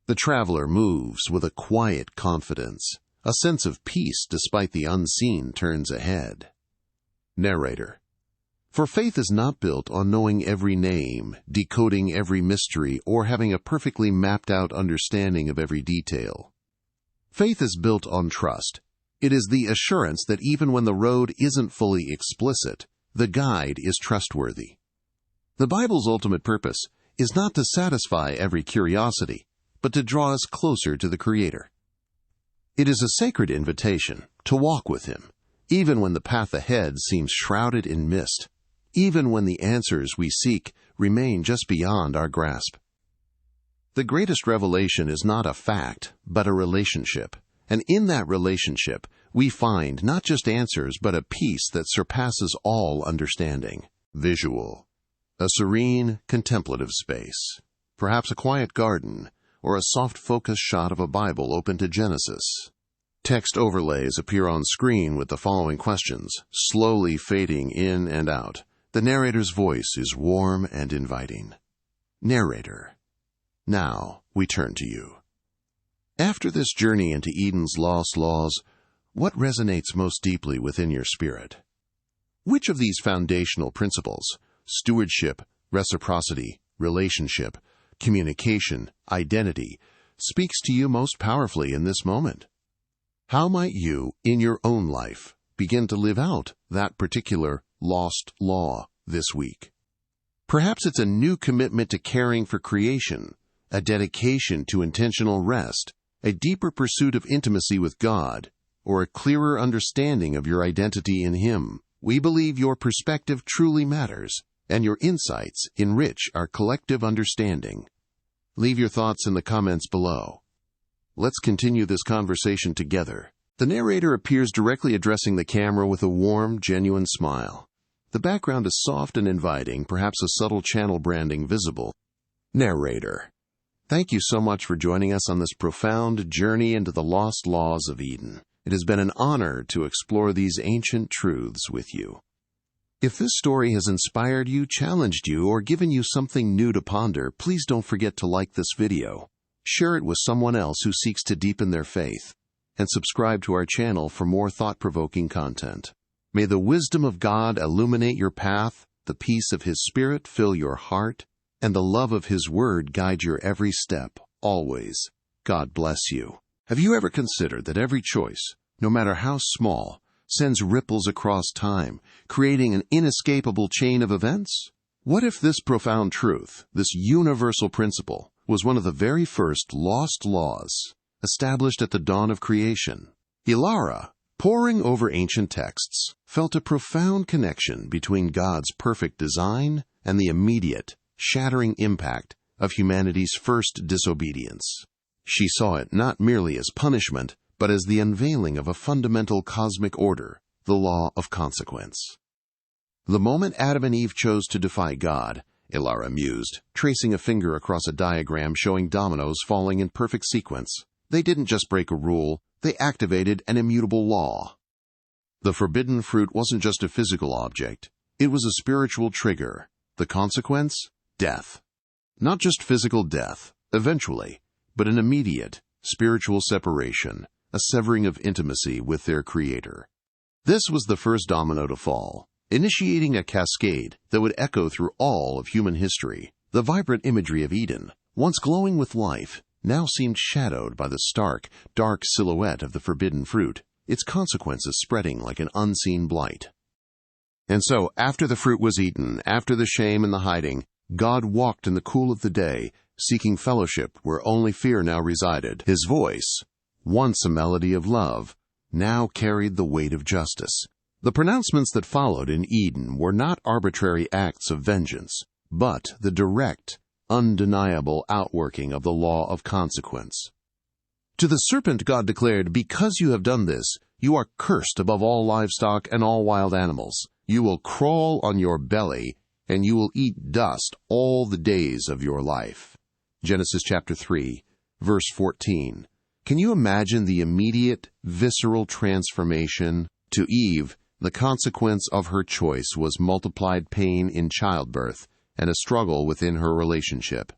The traveler moves with a quiet confidence, a sense of peace despite the unseen turns ahead. Narrator. For faith is not built on knowing every name, decoding every mystery, or having a perfectly mapped-out understanding of every detail. Faith is built on trust. It is the assurance that even when the road isn't fully explicit, the guide is trustworthy. The Bible's ultimate purpose is not to satisfy every curiosity, but to draw us closer to the Creator. It is a sacred invitation to walk with Him, even when the path ahead seems shrouded in mist, even when the answers we seek remain just beyond our grasp. The greatest revelation is not a fact, but a relationship. And in that relationship, we find not just answers, but a peace that surpasses all understanding. Visual. A serene, contemplative space. Perhaps a quiet garden, or a soft focus shot of a Bible open to Genesis. Text overlays appear on screen with the following questions, slowly fading in and out. The narrator's voice is warm and inviting. Narrator. Now we turn to you. After this journey into Eden's lost laws, what resonates most deeply within your spirit? Which of these foundational principles, stewardship, reciprocity, relationship, communication, identity, speaks to you most powerfully in this moment? How might you, in your own life, begin to live out that particular lost law this week? Perhaps it's a new commitment to caring for creation, a dedication to intentional rest, a deeper pursuit of intimacy with God, or a clearer understanding of your identity in Him. We believe your perspective truly matters, and your insights enrich our collective understanding. Leave your thoughts in the comments below. Let's continue this conversation together. The narrator appears directly addressing the camera with a warm, genuine smile. The background is soft and inviting, perhaps a subtle channel branding visible. Narrator. Thank you so much for joining us on this profound journey into the lost laws of Eden. It has been an honor to explore these ancient truths with you. If this story has inspired you, challenged you, or given you something new to ponder, please don't forget to like this video, share it with someone else who seeks to deepen their faith, and subscribe to our channel for more thought-provoking content. May the wisdom of God illuminate your path, the peace of His Spirit fill your heart, and the love of His Word guide your every step, always. God bless you. Have you ever considered that every choice, no matter how small, sends ripples across time, creating an inescapable chain of events? What if this profound truth, this universal principle, was one of the very first lost laws established at the dawn of creation? Elara, poring over ancient texts, felt a profound connection between God's perfect design and the immediate, shattering impact of humanity's first disobedience. She saw it not merely as punishment, but as the unveiling of a fundamental cosmic order, the law of consequence. The moment Adam and Eve chose to defy God, Elara mused, tracing a finger across a diagram showing dominoes falling in perfect sequence, they didn't just break a rule, they activated an immutable law. The forbidden fruit wasn't just a physical object, it was a spiritual trigger. The consequence? Death. Not just physical death, eventually, but an immediate, spiritual separation, a severing of intimacy with their Creator. This was the first domino to fall, initiating a cascade that would echo through all of human history. The vibrant imagery of Eden, once glowing with life, now seemed shadowed by the stark, dark silhouette of the forbidden fruit, its consequences spreading like an unseen blight. And so, after the fruit was eaten, after the shame and the hiding, God walked in the cool of the day, seeking fellowship where only fear now resided. His voice, once a melody of love, now carried the weight of justice. The pronouncements that followed in Eden were not arbitrary acts of vengeance, but the direct, undeniable outworking of the law of consequence. To the serpent God declared, "Because you have done this, you are cursed above all livestock and all wild animals. You will crawl on your belly, and you will eat dust all the days of your life." Genesis chapter 3, verse 14. Can you imagine the immediate, visceral transformation? To Eve, the consequence of her choice was multiplied pain in childbirth and a struggle within her relationship.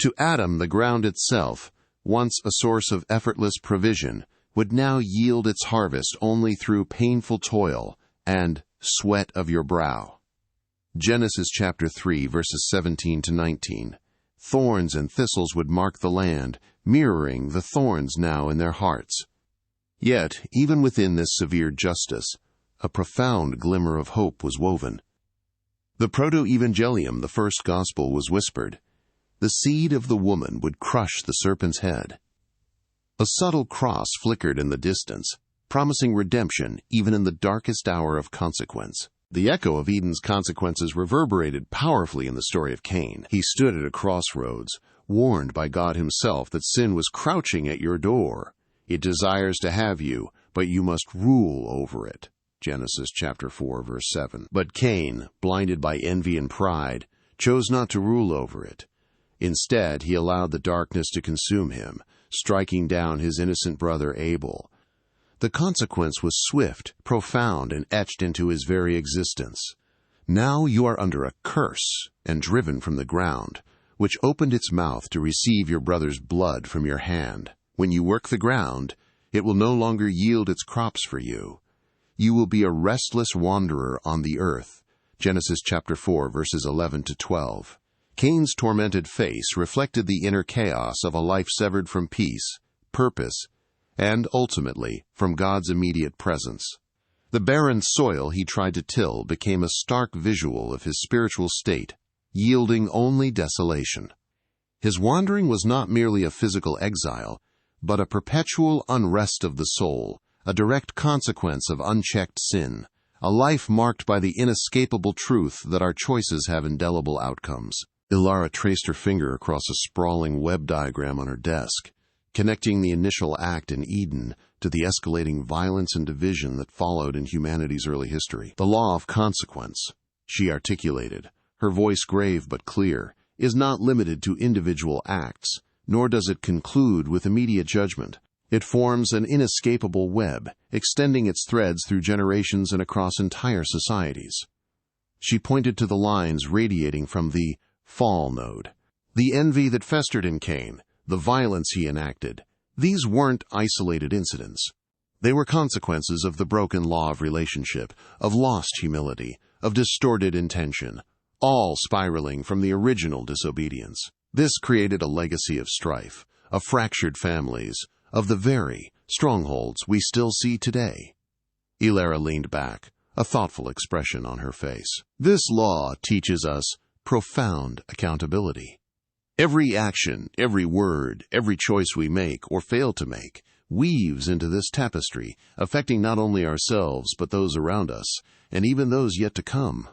To Adam, the ground itself, once a source of effortless provision, would now yield its harvest only through painful toil and sweat of your brow. Genesis chapter 3, verses 17 to 19. Thorns and thistles would mark the land, mirroring the thorns now in their hearts. Yet, even within this severe justice, a profound glimmer of hope was woven. The proto-evangelium, the first gospel, was whispered. The seed of the woman would crush the serpent's head. A subtle cross flickered in the distance, promising redemption even in the darkest hour of consequence. The echo of Eden's consequences reverberated powerfully in the story of Cain. He stood at a crossroads, warned by God himself that sin was crouching at your door. It desires to have you, but you must rule over it. Genesis chapter 4, verse 7. But Cain, blinded by envy and pride, chose not to rule over it. Instead, he allowed the darkness to consume him, striking down his innocent brother Abel. The consequence was swift, profound, and etched into his very existence. Now you are under a curse and driven from the ground, which opened its mouth to receive your brother's blood from your hand. When you work the ground, it will no longer yield its crops for you. You will be a restless wanderer on the earth. Genesis chapter 4, verses 11 to 12. Cain's tormented face reflected the inner chaos of a life severed from peace, purpose, and, ultimately, from God's immediate presence. The barren soil he tried to till became a stark visual of his spiritual state, yielding only desolation. His wandering was not merely a physical exile, but a perpetual unrest of the soul, a direct consequence of unchecked sin, a life marked by the inescapable truth that our choices have indelible outcomes. Elara traced her finger across a sprawling web diagram on her desk, connecting the initial act in Eden to the escalating violence and division that followed in humanity's early history. The law of consequence, she articulated, her voice grave but clear, is not limited to individual acts, nor does it conclude with immediate judgment. It forms an inescapable web, extending its threads through generations and across entire societies. She pointed to the lines radiating from the fall node. The envy that festered in Cain, the violence he enacted, these weren't isolated incidents. They were consequences of the broken law of relationship, of lost humility, of distorted intention, all spiraling from the original disobedience. This created a legacy of strife, of fractured families, of the very strongholds we still see today. Elara leaned back, a thoughtful expression on her face. This law teaches us profound accountability. Every action, every word, every choice we make or fail to make weaves into this tapestry, affecting not only ourselves but those around us, and even those yet to come.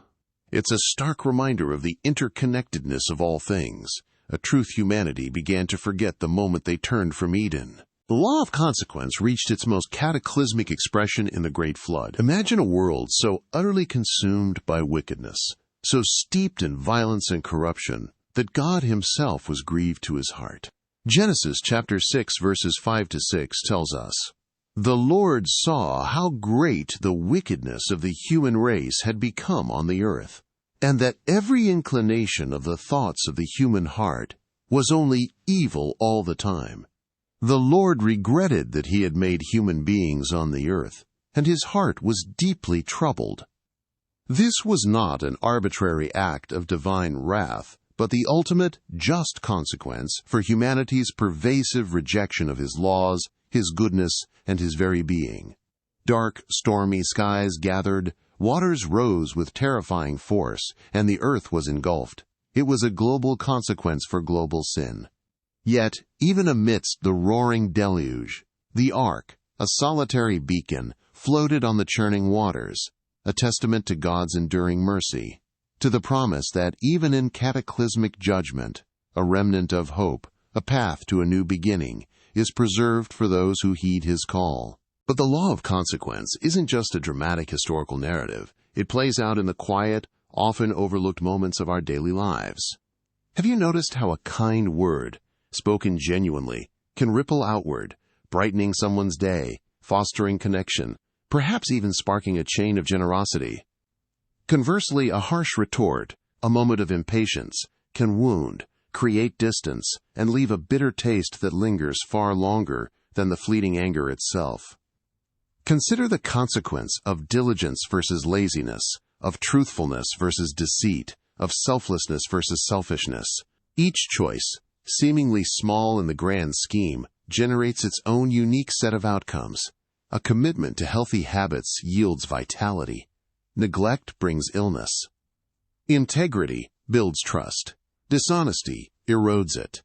It's a stark reminder of the interconnectedness of all things, a truth humanity began to forget the moment they turned from Eden. The law of consequence reached its most cataclysmic expression in the Great Flood. Imagine a world so utterly consumed by wickedness, so steeped in violence and corruption, that God himself was grieved to his heart. Genesis chapter 6, verses 5 to 6 tells us, "The Lord saw how great the wickedness of the human race had become on the earth, and that every inclination of the thoughts of the human heart was only evil all the time. The Lord regretted that he had made human beings on the earth, and his heart was deeply troubled." This was not an arbitrary act of divine wrath, but the ultimate, just consequence for humanity's pervasive rejection of his laws, his goodness, and his very being. Dark, stormy skies gathered, waters rose with terrifying force, and the earth was engulfed. It was a global consequence for global sin. Yet, even amidst the roaring deluge, the ark, a solitary beacon, floated on the churning waters, a testament to God's enduring mercy, to the promise that even in cataclysmic judgment, a remnant of hope, a path to a new beginning, is preserved for those who heed his call. But the law of consequence isn't just a dramatic historical narrative. It plays out in the quiet, often overlooked moments of our daily lives. Have you noticed how a kind word, spoken genuinely, can ripple outward, brightening someone's day, fostering connection, perhaps even sparking a chain of generosity? Conversely, a harsh retort, a moment of impatience, can wound, create distance, and leave a bitter taste that lingers far longer than the fleeting anger itself. Consider the consequence of diligence versus laziness, of truthfulness versus deceit, of selflessness versus selfishness. Each choice, seemingly small in the grand scheme, generates its own unique set of outcomes. A commitment to healthy habits yields vitality. Neglect brings illness. Integrity builds trust. Dishonesty erodes it.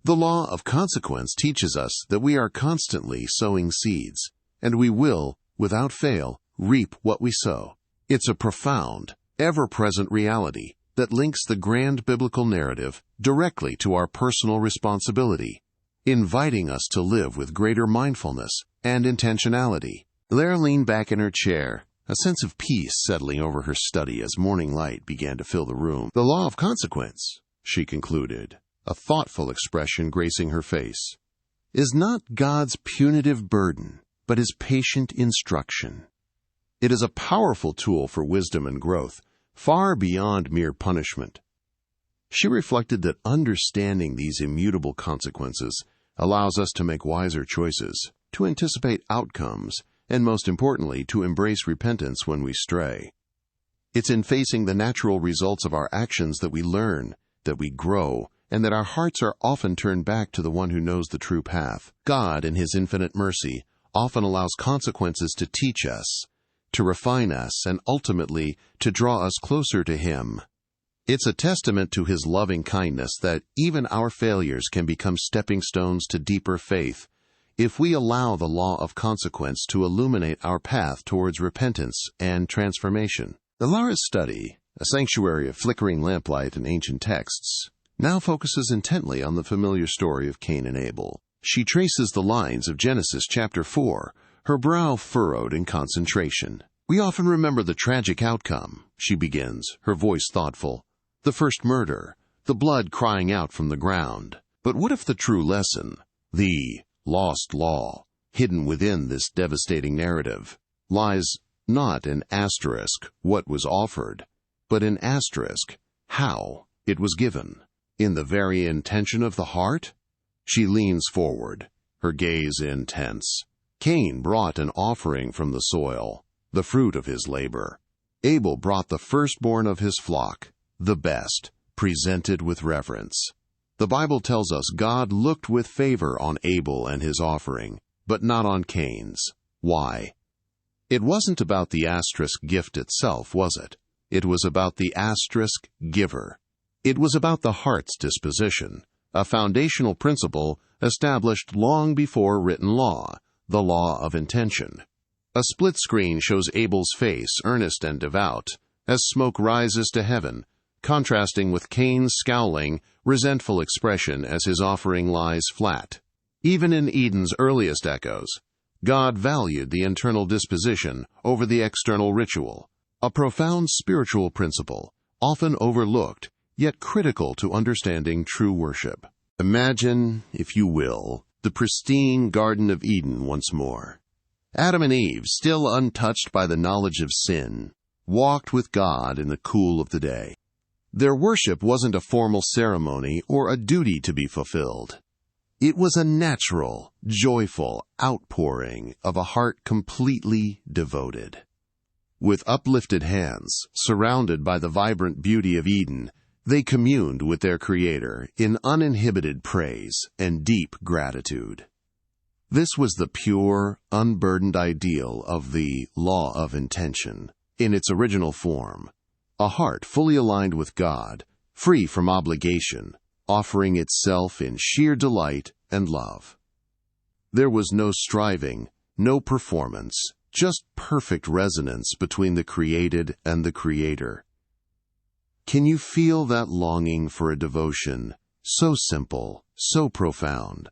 The law of consequence teaches us that we are constantly sowing seeds, and we will, without fail, reap what we sow. It's a profound, ever-present reality that links the grand biblical narrative directly to our personal responsibility, inviting us to live with greater mindfulness and intentionality. Elara leaned back in her chair, a sense of peace settling over her study as morning light began to fill the room. The law of consequence, she concluded, a thoughtful expression gracing her face, is not God's punitive burden, but his patient instruction. It is a powerful tool for wisdom and growth, far beyond mere punishment. She reflected that understanding these immutable consequences allows us to make wiser choices, to anticipate outcomes, and most importantly, to embrace repentance when we stray. It's in facing the natural results of our actions that we learn, that we grow, and that our hearts are often turned back to the one who knows the true path. God, in his infinite mercy, often allows consequences to teach us, to refine us, and ultimately to draw us closer to him. It's a testament to his loving kindness that even our failures can become stepping stones to deeper faith if we allow the law of consequence to illuminate our path towards repentance and transformation. Elara's study, a sanctuary of flickering lamplight and ancient texts, now focuses intently on the familiar story of Cain and Abel. She traces the lines of Genesis chapter 4, her brow furrowed in concentration. We often remember the tragic outcome, she begins, her voice thoughtful. The first murder, the blood crying out from the ground. But what if the true lesson, the lost law, hidden within this devastating narrative, lies not in asterisk what was offered, but in asterisk how it was given? In the very intention of the heart? She leans forward, her gaze intense. Cain brought an offering from the soil, the fruit of his labor. Abel brought the firstborn of his flock, the best, presented with reverence. The Bible tells us God looked with favor on Abel and his offering, but not on Cain's. Why? It wasn't about the asterisk gift itself, was it? It was about the asterisk giver. It was about the heart's disposition, a foundational principle established long before written law, the law of intention. A split screen shows Abel's face, earnest and devout, as smoke rises to heaven, contrasting with Cain's scowling, resentful expression as his offering lies flat. Even in Eden's earliest echoes, God valued the internal disposition over the external ritual, a profound spiritual principle, often overlooked, yet critical to understanding true worship. Imagine, if you will, the pristine Garden of Eden once more. Adam and Eve, still untouched by the knowledge of sin, walked with God in the cool of the day. Their worship wasn't a formal ceremony or a duty to be fulfilled. It was a natural, joyful outpouring of a heart completely devoted. With uplifted hands, surrounded by the vibrant beauty of Eden, they communed with their Creator in uninhibited praise and deep gratitude. This was the pure, unburdened ideal of the law of intention in its original form, a heart fully aligned with God, free from obligation, offering itself in sheer delight and love. There was no striving, no performance, just perfect resonance between the created and the Creator. Can you feel that longing for a devotion so simple, so profound?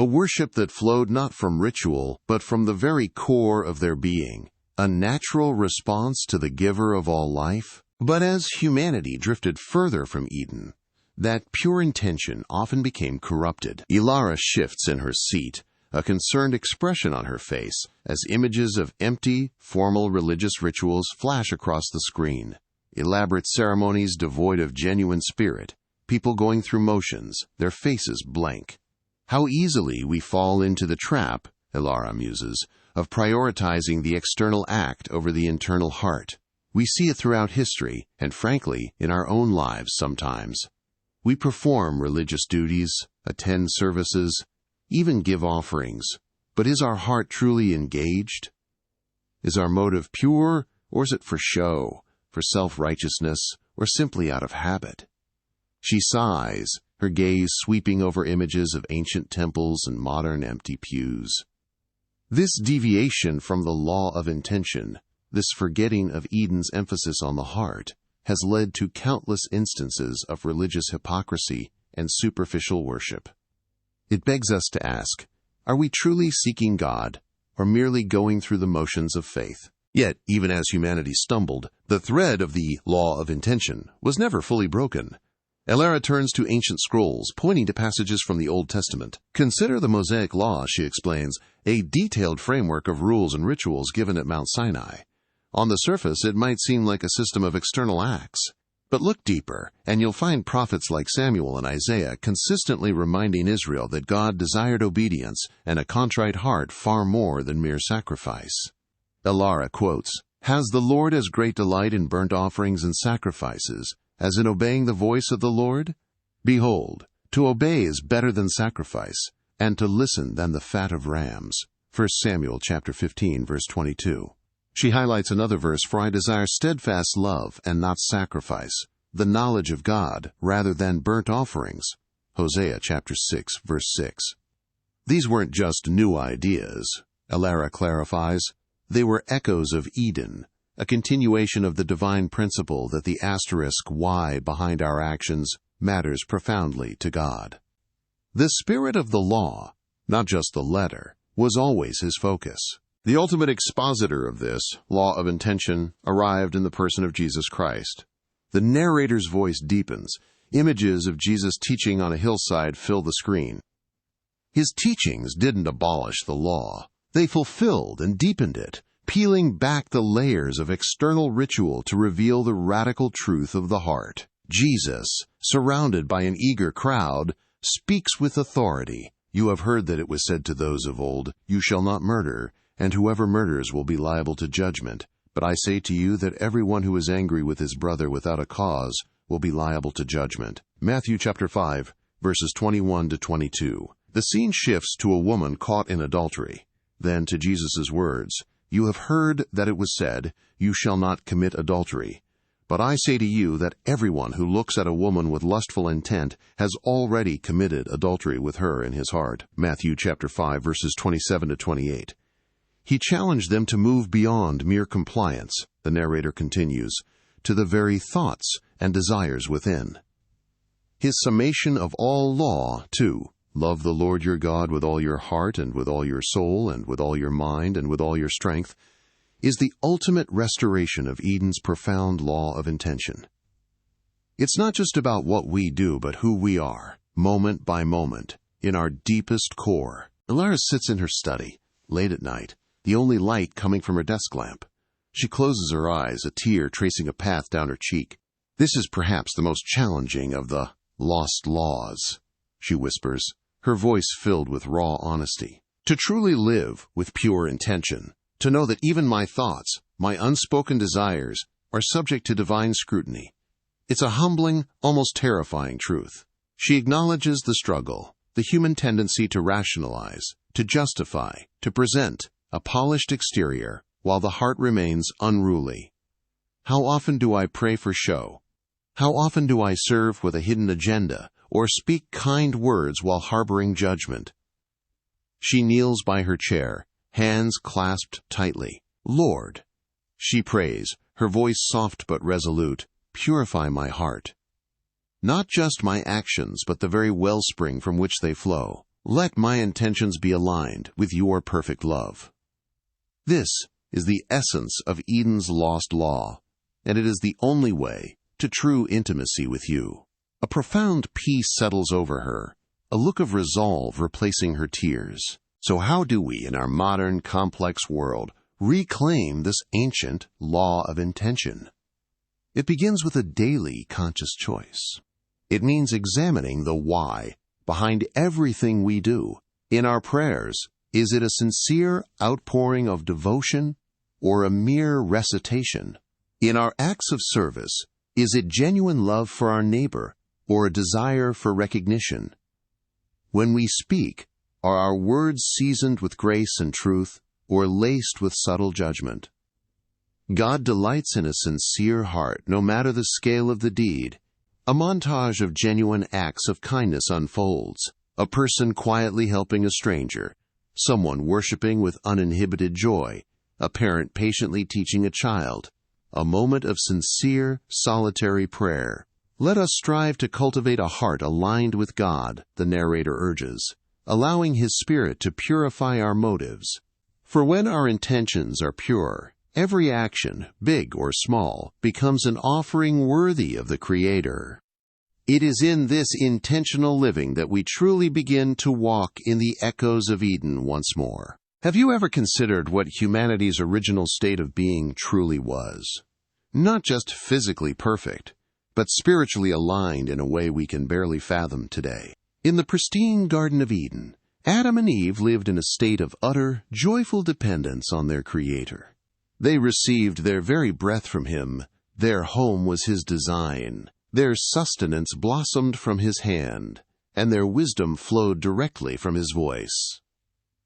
a worship that flowed not from ritual, but from the very core of their being, a natural response to the giver of all life. But as humanity drifted further from Eden, that pure intention often became corrupted. Elara shifts in her seat, a concerned expression on her face, as images of empty, formal religious rituals flash across the screen. Elaborate ceremonies devoid of genuine spirit, people going through motions, their faces blank. How easily we fall into the trap, Elara muses, of prioritizing the external act over the internal heart. We see it throughout history, and frankly, in our own lives sometimes. We perform religious duties, attend services, even give offerings. But is our heart truly engaged? Is our motive pure, or is it for show, for self-righteousness, or simply out of habit? She sighs, her gaze sweeping over images of ancient temples and modern empty pews. This deviation from the law of intention, this forgetting of Eden's emphasis on the heart, has led to countless instances of religious hypocrisy and superficial worship. It begs us to ask, are we truly seeking God, or merely going through the motions of faith? Yet, even as humanity stumbled, the thread of the law of intention was never fully broken. Elara turns to ancient scrolls, pointing to passages from the Old Testament. Consider the Mosaic Law, she explains, a detailed framework of rules and rituals given at Mount Sinai. On the surface, it might seem like a system of external acts. But look deeper, and you'll find prophets like Samuel and Isaiah consistently reminding Israel that God desired obedience and a contrite heart far more than mere sacrifice. Elara quotes, "Has the Lord as great delight in burnt offerings and sacrifices as in obeying the voice of the Lord? Behold, to obey is better than sacrifice, and to listen than the fat of rams." 1 Samuel chapter 15, verse 22. She highlights another verse, "For I desire steadfast love and not sacrifice, the knowledge of God rather than burnt offerings." Hosea chapter 6, verse 6. These weren't just new ideas, Elara clarifies. They were echoes of Eden, a continuation of the divine principle that the asterisk Y behind our actions matters profoundly to God. The spirit of the law, not just the letter, was always his focus. The ultimate expositor of this law of intention arrived in the person of Jesus Christ. The narrator's voice deepens. Images of Jesus teaching on a hillside fill the screen. His teachings didn't abolish the law. They fulfilled and deepened it, peeling back the layers of external ritual to reveal the radical truth of the heart. Jesus, surrounded by an eager crowd, speaks with authority. "You have heard that it was said to those of old, 'You shall not murder,' and whoever murders will be liable to judgment. But I say to you that everyone who is angry with his brother without a cause will be liable to judgment." Matthew chapter 5, verses 21 to 22. The scene shifts to a woman caught in adultery. Then to Jesus' words, "You have heard that it was said, 'You shall not commit adultery.' But I say to you that everyone who looks at a woman with lustful intent has already committed adultery with her in his heart." Matthew chapter 5, verses 27 to 28. He challenged them to move beyond mere compliance, the narrator continues, to the very thoughts and desires within. His summation of all law, too, love the Lord your God with all your heart and with all your soul and with all your mind and with all your strength, is the ultimate restoration of Eden's profound law of intention. It's not just about what we do, but who we are, moment by moment, in our deepest core. Elara sits in her study, late at night, the only light coming from her desk lamp. She closes her eyes, a tear tracing a path down her cheek. "This is perhaps the most challenging of the lost laws," she whispers, her voice filled with raw honesty. "To truly live with pure intention, to know that even my thoughts, my unspoken desires, are subject to divine scrutiny. It's a humbling, almost terrifying truth." She acknowledges the struggle, the human tendency to rationalize, to justify, to present a polished exterior, while the heart remains unruly. "How often do I pray for show? How often do I serve with a hidden agenda, or speak kind words while harboring judgment?" She kneels by her chair, hands clasped tightly. "Lord," she prays, her voice soft but resolute, "purify my heart. Not just my actions, but the very wellspring from which they flow. Let my intentions be aligned with your perfect love. This is the essence of Eden's lost law, and it is the only way to true intimacy with you. A profound peace settles over her, a look of resolve replacing her tears. So how do we, in our modern, complex world, reclaim this ancient law of intention? It begins with a daily conscious choice. It means examining the why behind everything we do. In our prayers, is it a sincere outpouring of devotion or a mere recitation? In our acts of service, is it genuine love for our neighbor or a desire for recognition? When we speak, are our words seasoned with grace and truth or laced with subtle judgment? God delights in a sincere heart, no matter the scale of the deed. A montage of genuine acts of kindness unfolds. A person quietly helping a stranger, someone worshiping with uninhibited joy, a parent patiently teaching a child, a moment of sincere, solitary prayer. Let us strive to cultivate a heart aligned with God, the narrator urges, allowing His Spirit to purify our motives. For when our intentions are pure, every action, big or small, becomes an offering worthy of the Creator. It is in this intentional living that we truly begin to walk in the echoes of Eden once more. Have you ever considered what humanity's original state of being truly was? Not just physically perfect, but spiritually aligned in a way we can barely fathom today. In the pristine Garden of Eden, Adam and Eve lived in a state of utter, joyful dependence on their Creator. They received their very breath from Him. Their home was His design. Their sustenance blossomed from His hand, and their wisdom flowed directly from His voice.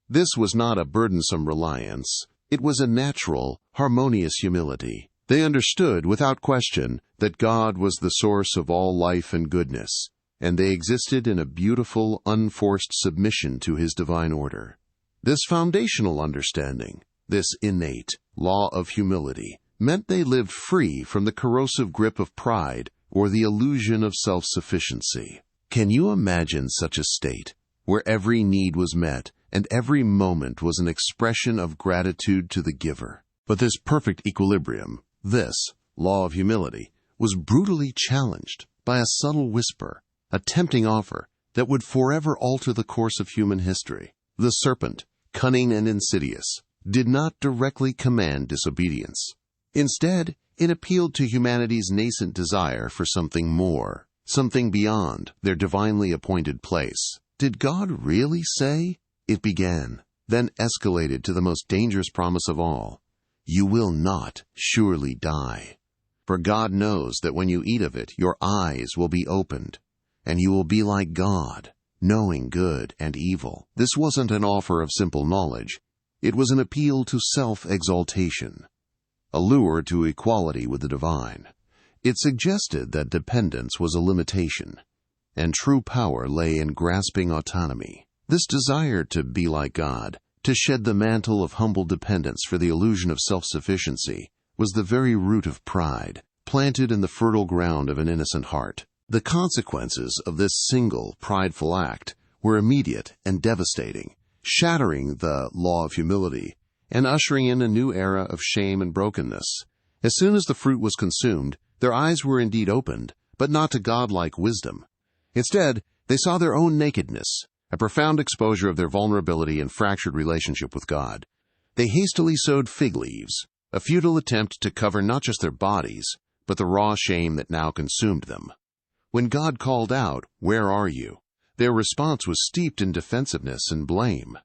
This was not a burdensome reliance. It was a natural, harmonious humility. They understood, without question, that God was the source of all life and goodness, and they existed in a beautiful, unforced submission to His divine order. This foundational understanding, this innate law of humility, meant they lived free from the corrosive grip of pride or the illusion of self-sufficiency. Can you imagine such a state, where every need was met and every moment was an expression of gratitude to the giver? But this perfect equilibrium, this law of humility, was brutally challenged by a subtle whisper, a tempting offer that would forever alter the course of human history. The serpent, cunning and insidious, did not directly command disobedience. Instead, it appealed to humanity's nascent desire for something more, something beyond their divinely appointed place. Did God really say? It began, then escalated to the most dangerous promise of all. You will not surely die. For God knows that when you eat of it, your eyes will be opened, and you will be like God, knowing good and evil. This wasn't an offer of simple knowledge. It was an appeal to self-exaltation, a lure to equality with the divine. It suggested that dependence was a limitation, and true power lay in grasping autonomy. This desire to be like God, to shed the mantle of humble dependence for the illusion of self-sufficiency, was the very root of pride, planted in the fertile ground of an innocent heart. The consequences of this single, prideful act were immediate and devastating, shattering the law of humility and ushering in a new era of shame and brokenness. As soon as the fruit was consumed, their eyes were indeed opened, but not to godlike wisdom. Instead, they saw their own nakedness, a profound exposure of their vulnerability and fractured relationship with God. They hastily sewed fig leaves, a futile attempt to cover not just their bodies, but the raw shame that now consumed them. When God called out, "Where are you?" their response was steeped in defensiveness and blame.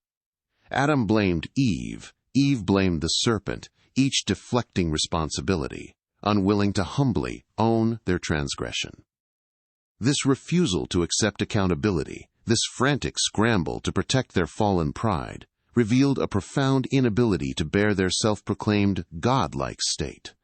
Adam blamed Eve. Eve blamed the serpent, each deflecting responsibility, unwilling to humbly own their transgression. This refusal to accept accountability, this frantic scramble to protect their fallen pride, revealed a profound inability to bear their self-proclaimed godlike state.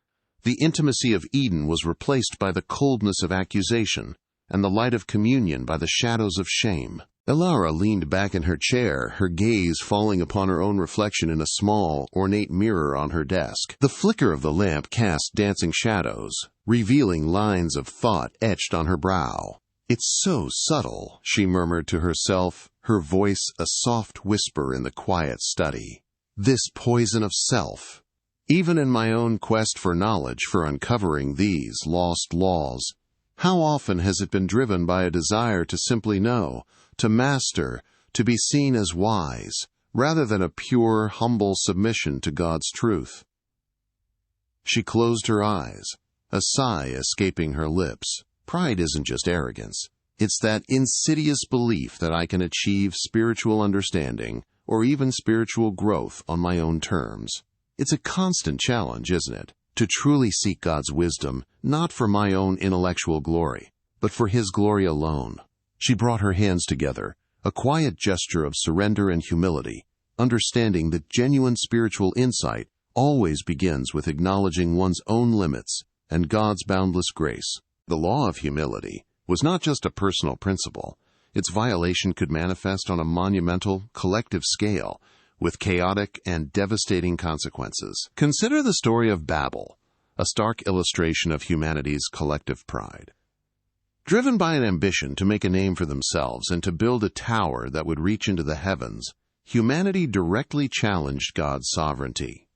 The intimacy of Eden was replaced by the coldness of accusation, and the light of communion by the shadows of shame. Elara leaned back in her chair, her gaze falling upon her own reflection in a small, ornate mirror on her desk. The flicker of the lamp cast dancing shadows, revealing lines of thought etched on her brow. "It's so subtle," she murmured to herself, her voice a soft whisper in the quiet study. This poison of self. Even in my own quest for knowledge, for uncovering these lost laws, how often has it been driven by a desire to simply know, to master, to be seen as wise, rather than a pure, humble submission to God's truth? She closed her eyes, a sigh escaping her lips. Pride isn't just arrogance. It's that insidious belief that I can achieve spiritual understanding or even spiritual growth on my own terms. It's a constant challenge, isn't it? To truly seek God's wisdom, not for my own intellectual glory, but for His glory alone. She brought her hands together, a quiet gesture of surrender and humility, understanding that genuine spiritual insight always begins with acknowledging one's own limits and God's boundless grace. The law of humility was not just a personal principle. Its violation could manifest on a monumental, collective scale, with chaotic and devastating consequences. Consider the story of Babel, a stark illustration of humanity's collective pride. Driven by an ambition to make a name for themselves and to build a tower that would reach into the heavens, humanity directly challenged God's sovereignty.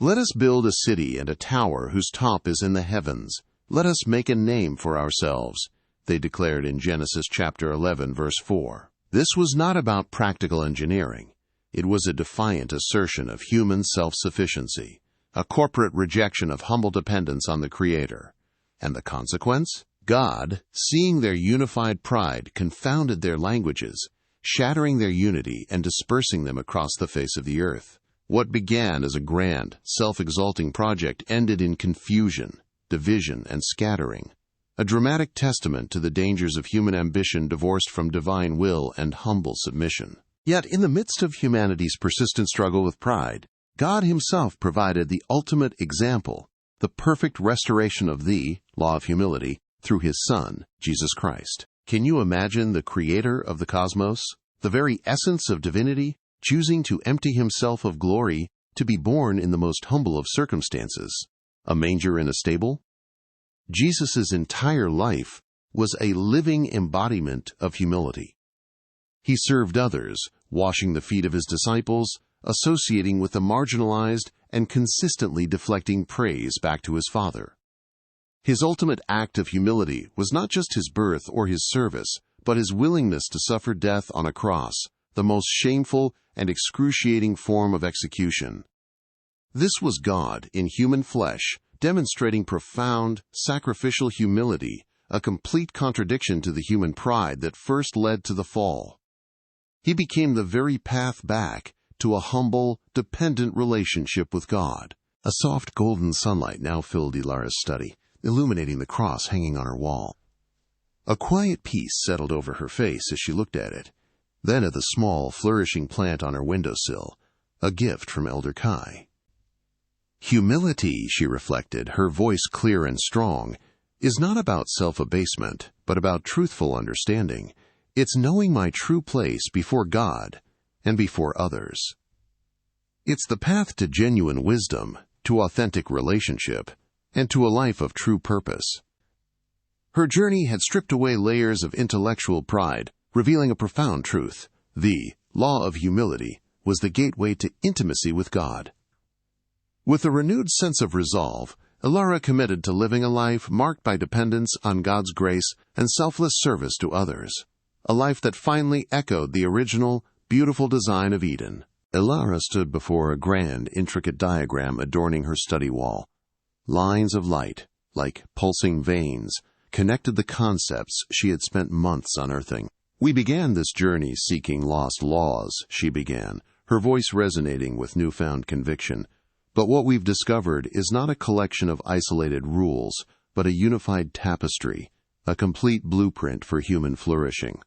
"Let us build a city and a tower whose top is in the heavens. Let us make a name for ourselves," they declared in Genesis chapter 11, verse 4. This was not about practical engineering. It was a defiant assertion of human self-sufficiency, a corporate rejection of humble dependence on the Creator. And the consequence? God, seeing their unified pride, confounded their languages, shattering their unity and dispersing them across the face of the earth. What began as a grand, self-exalting project ended in confusion, division, and scattering, a dramatic testament to the dangers of human ambition divorced from divine will and humble submission. Yet, in the midst of humanity's persistent struggle with pride, God Himself provided the ultimate example, the perfect restoration of the law of humility through His Son, Jesus Christ. Can you imagine the Creator of the cosmos, the very essence of divinity, choosing to empty Himself of glory to be born in the most humble of circumstances, a manger in a stable? Jesus' entire life was a living embodiment of humility. He served others, washing the feet of His disciples, associating with the marginalized, and consistently deflecting praise back to His Father. His ultimate act of humility was not just His birth or His service, but His willingness to suffer death on a cross, the most shameful and excruciating form of execution. This was God in human flesh, demonstrating profound, sacrificial humility, a complete contradiction to the human pride that first led to the fall. He became the very path back to a humble, dependent relationship with God. A soft golden sunlight now filled Elara's study, illuminating the cross hanging on her wall. A quiet peace settled over her face as she looked at it, then at the small, flourishing plant on her windowsill, a gift from Elder Kai. Humility, she reflected, her voice clear and strong, is not about self-abasement, but about truthful understanding. It's knowing my true place before God and before others. It's the path to genuine wisdom, to authentic relationship, and to a life of true purpose. Her journey had stripped away layers of intellectual pride, revealing a profound truth. The law of humility was the gateway to intimacy with God. With a renewed sense of resolve, Elara committed to living a life marked by dependence on God's grace and selfless service to others. A life that finally echoed the original, beautiful design of Eden. Elara stood before a grand, intricate diagram adorning her study wall. Lines of light, like pulsing veins, connected the concepts she had spent months unearthing. "We began this journey seeking lost laws," she began, her voice resonating with newfound conviction. "But what we've discovered is not a collection of isolated rules, but a unified tapestry, a complete blueprint for human flourishing.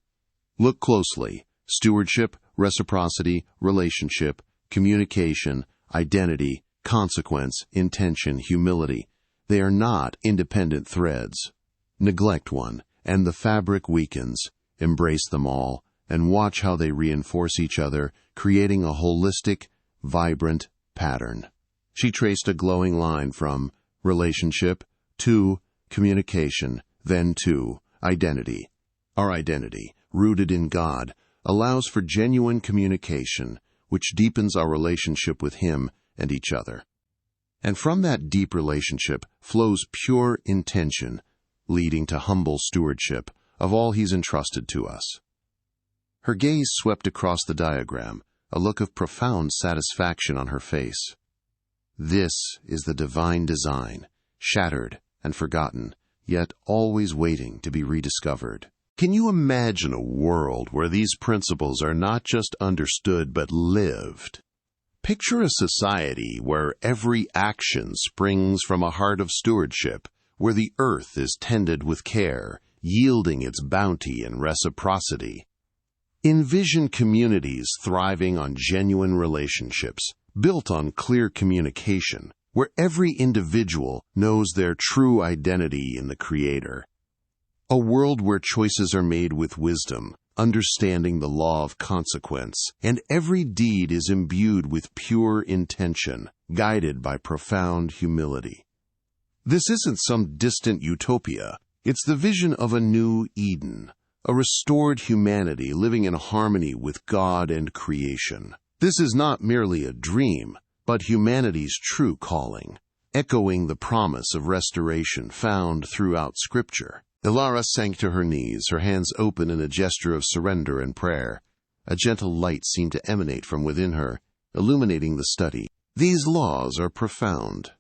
Look closely. Stewardship, reciprocity, relationship, communication, identity, consequence, intention, humility. They are not independent threads. Neglect one, and the fabric weakens. Embrace them all, and watch how they reinforce each other, creating a holistic, vibrant pattern." She traced a glowing line from relationship to communication, then to identity. Our identity, rooted in God, allows for genuine communication, which deepens our relationship with Him and each other. And from that deep relationship flows pure intention, leading to humble stewardship of all He's entrusted to us. Her gaze swept across the diagram, a look of profound satisfaction on her face. This is the divine design, shattered and forgotten, yet always waiting to be rediscovered. Can you imagine a world where these principles are not just understood but lived? Picture a society where every action springs from a heart of stewardship, where the earth is tended with care, yielding its bounty and reciprocity. Envision communities thriving on genuine relationships, built on clear communication, where every individual knows their true identity in the Creator. A world where choices are made with wisdom, understanding the law of consequence, and every deed is imbued with pure intention, guided by profound humility. This isn't some distant utopia. It's the vision of a new Eden, a restored humanity living in harmony with God and creation. This is not merely a dream, but humanity's true calling, echoing the promise of restoration found throughout Scripture. Elara sank to her knees, her hands open in a gesture of surrender and prayer. A gentle light seemed to emanate from within her, illuminating the study. These laws are profound,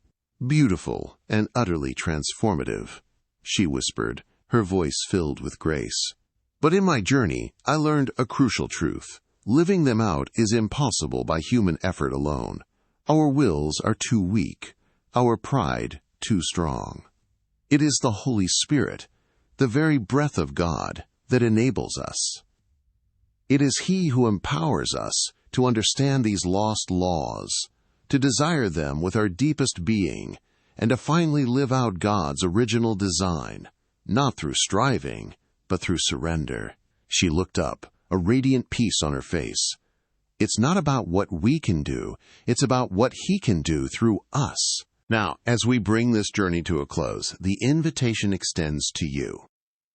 beautiful, and utterly transformative, she whispered, her voice filled with grace. But in my journey, I learned a crucial truth. Living them out is impossible by human effort alone. Our wills are too weak, our pride too strong. It is the Holy Spirit, the very breath of God, that enables us. It is He who empowers us to understand these lost laws, to desire them with our deepest being, and to finally live out God's original design, not through striving, but through surrender. She looked up, a radiant peace on her face. It's not about what we can do, it's about what He can do through us. Now, as we bring this journey to a close, the invitation extends to you.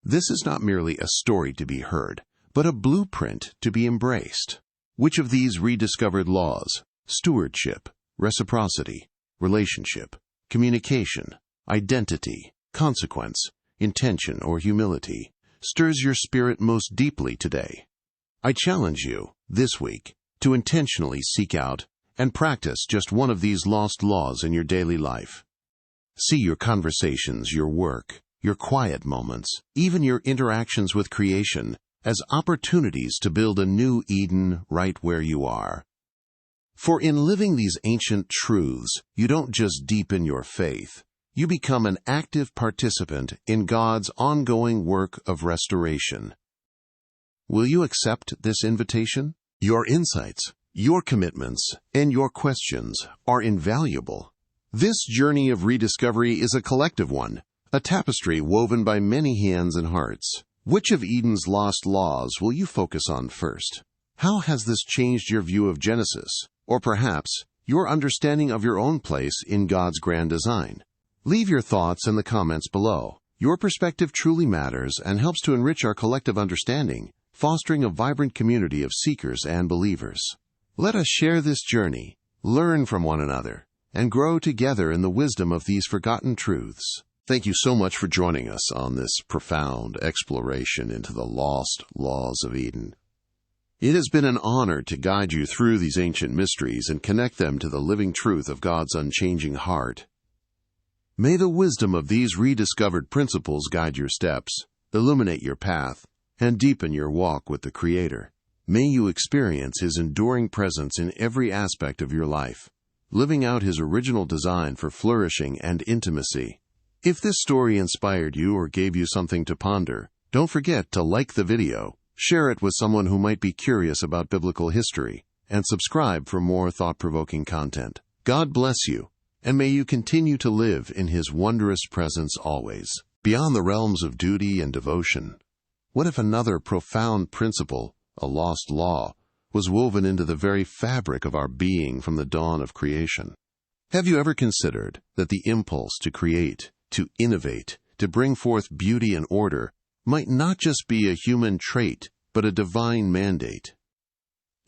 This is not merely a story to be heard, but a blueprint to be embraced. Which of these rediscovered laws, stewardship, reciprocity, relationship, communication, identity, consequence, intention, or humility, stirs your spirit most deeply today? I challenge you, this week, to intentionally seek out and practice just one of these lost laws in your daily life. See your conversations, your work, your quiet moments, even your interactions with creation, as opportunities to build a new Eden right where you are. For in living these ancient truths, you don't just deepen your faith, you become an active participant in God's ongoing work of restoration. Will you accept this invitation? Your insights, your commitments, and your questions are invaluable. This journey of rediscovery is a collective one, a tapestry woven by many hands and hearts. Which of Eden's lost laws will you focus on first? How has this changed your view of Genesis, or perhaps your understanding of your own place in God's grand design? Leave your thoughts in the comments below. Your perspective truly matters and helps to enrich our collective understanding, fostering a vibrant community of seekers and believers. Let us share this journey, learn from one another, and grow together in the wisdom of these forgotten truths. Thank you so much for joining us on this profound exploration into the lost laws of Eden. It has been an honor to guide you through these ancient mysteries and connect them to the living truth of God's unchanging heart. May the wisdom of these rediscovered principles guide your steps, illuminate your path, and deepen your walk with the Creator. May you experience His enduring presence in every aspect of your life, living out His original design for flourishing and intimacy. If this story inspired you or gave you something to ponder, don't forget to like the video, share it with someone who might be curious about biblical history, and subscribe for more thought-provoking content. God bless you, and may you continue to live in His wondrous presence always. Beyond the realms of duty and devotion, what if another profound principle, a lost law, was woven into the very fabric of our being from the dawn of creation? Have you ever considered that the impulse to create, to innovate, to bring forth beauty and order might not just be a human trait, but a divine mandate.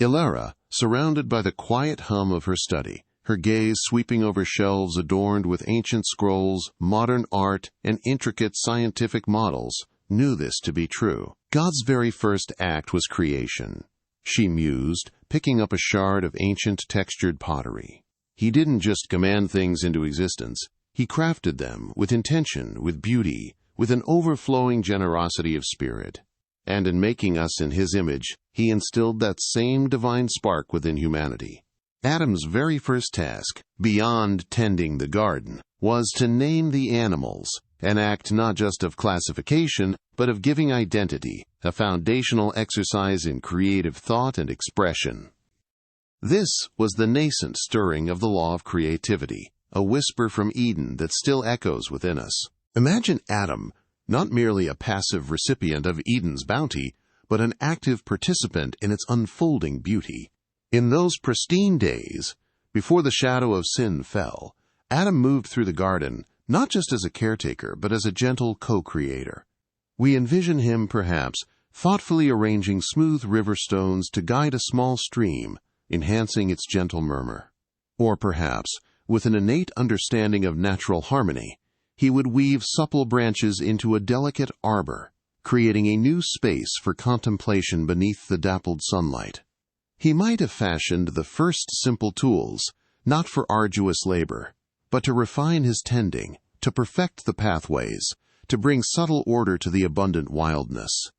Elara, surrounded by the quiet hum of her study, her gaze sweeping over shelves adorned with ancient scrolls, modern art, and intricate scientific models, knew this to be true. God's very first act was creation. She mused, picking up a shard of ancient textured pottery. He didn't just command things into existence. He crafted them with intention, with beauty, with an overflowing generosity of spirit. And in making us in His image, He instilled that same divine spark within humanity. Adam's very first task, beyond tending the garden, was to name the animals, an act not just of classification, but of giving identity, a foundational exercise in creative thought and expression. This was the nascent stirring of the law of creativity, a whisper from Eden that still echoes within us. Imagine Adam, not merely a passive recipient of Eden's bounty, but an active participant in its unfolding beauty. In those pristine days, before the shadow of sin fell, Adam moved through the garden not just as a caretaker, but as a gentle co-creator. We envision him, perhaps, thoughtfully arranging smooth river stones to guide a small stream, enhancing its gentle murmur. Or perhaps, with an innate understanding of natural harmony, he would weave supple branches into a delicate arbor, creating a new space for contemplation beneath the dappled sunlight. He might have fashioned the first simple tools, not for arduous labor, but to refine his tending, to perfect the pathways, to bring subtle order to the abundant wildness.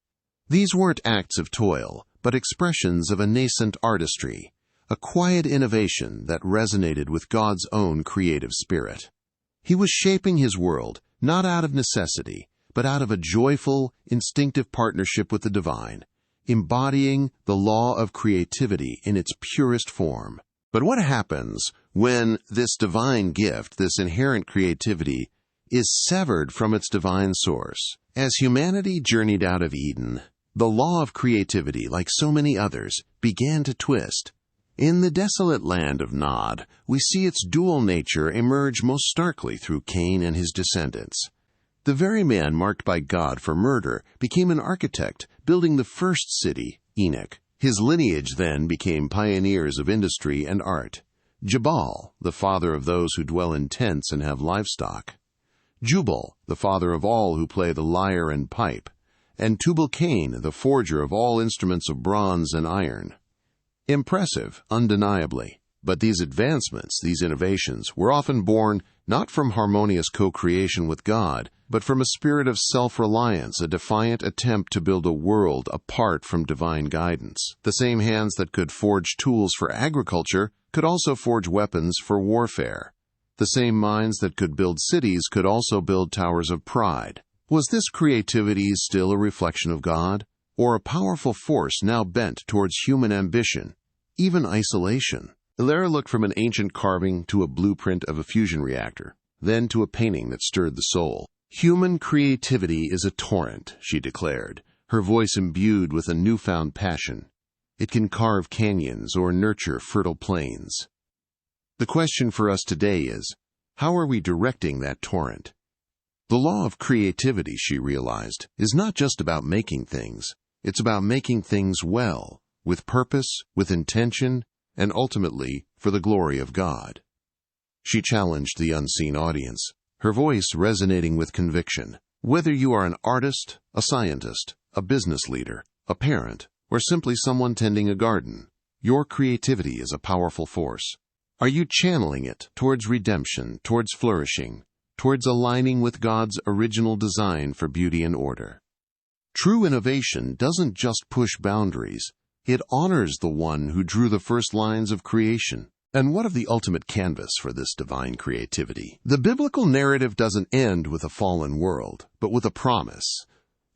These weren't acts of toil, but expressions of a nascent artistry, a quiet innovation that resonated with God's own creative spirit. He was shaping his world, not out of necessity, but out of a joyful, instinctive partnership with the divine, embodying the law of creativity in its purest form. But what happens when this divine gift, this inherent creativity, is severed from its divine source? As humanity journeyed out of Eden, the law of creativity, like so many others, began to twist. In the desolate land of Nod, we see its dual nature emerge most starkly through Cain and his descendants. The very man marked by God for murder became an architect, building the first city, Enoch. His lineage then became pioneers of industry and art. Jabal, the father of those who dwell in tents and have livestock. Jubal, the father of all who play the lyre and pipe. And Tubal-Cain, the forger of all instruments of bronze and iron. Impressive, undeniably. But these advancements, these innovations, were often born not from harmonious co-creation with God, but from a spirit of self-reliance, a defiant attempt to build a world apart from divine guidance. The same hands that could forge tools for agriculture could also forge weapons for warfare. The same minds that could build cities could also build towers of pride. Was this creativity still a reflection of God, or a powerful force now bent towards human ambition, even isolation? Elara looked from an ancient carving to a blueprint of a fusion reactor, then to a painting that stirred the soul. Human creativity is a torrent, she declared, her voice imbued with a newfound passion. It can carve canyons or nurture fertile plains. The question for us today is, how are we directing that torrent? The law of creativity, she realized, is not just about making things. It's about making things well, with purpose, with intention, and ultimately for the glory of God. She challenged the unseen audience, her voice resonating with conviction. Whether you are an artist, a scientist, a business leader, a parent, or simply someone tending a garden, your creativity is a powerful force. Are you channeling it towards redemption, towards flourishing, towards aligning with God's original design for beauty and order? True innovation doesn't just push boundaries. It honors the one who drew the first lines of creation. And what of the ultimate canvas for this divine creativity? The biblical narrative doesn't end with a fallen world, but with a promise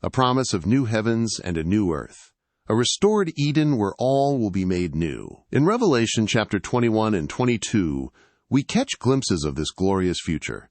of new heavens and a new earth, a restored Eden where all will be made new. In Revelation chapter 21 and 22, we catch glimpses of this glorious future.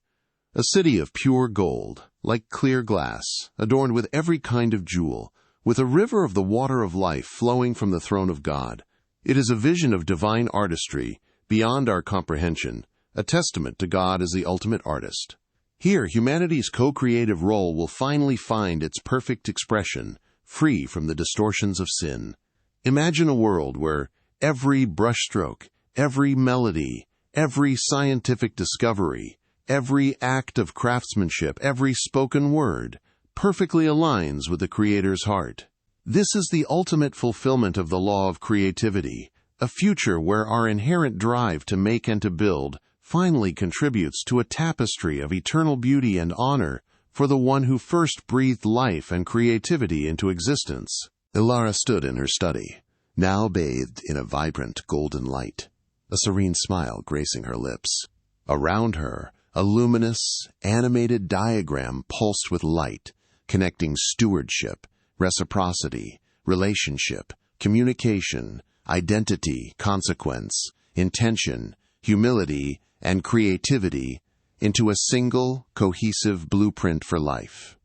A city of pure gold, like clear glass, adorned with every kind of jewel, with a river of the water of life flowing from the throne of God. It is a vision of divine artistry, beyond our comprehension, a testament to God as the ultimate artist. Here, humanity's co-creative role will finally find its perfect expression, free from the distortions of sin. Imagine a world where every brushstroke, every melody, every scientific discovery, every act of craftsmanship, every spoken word, perfectly aligns with the Creator's heart. This is the ultimate fulfillment of the law of creativity, a future where our inherent drive to make and to build finally contributes to a tapestry of eternal beauty and honor for the one who first breathed life and creativity into existence. Elara stood in her study, now bathed in a vibrant golden light, a serene smile gracing her lips. Around her, a luminous, animated diagram pulsed with light, connecting stewardship, reciprocity, relationship, communication, identity, consequence, intention, humility, and creativity into a single, cohesive blueprint for life.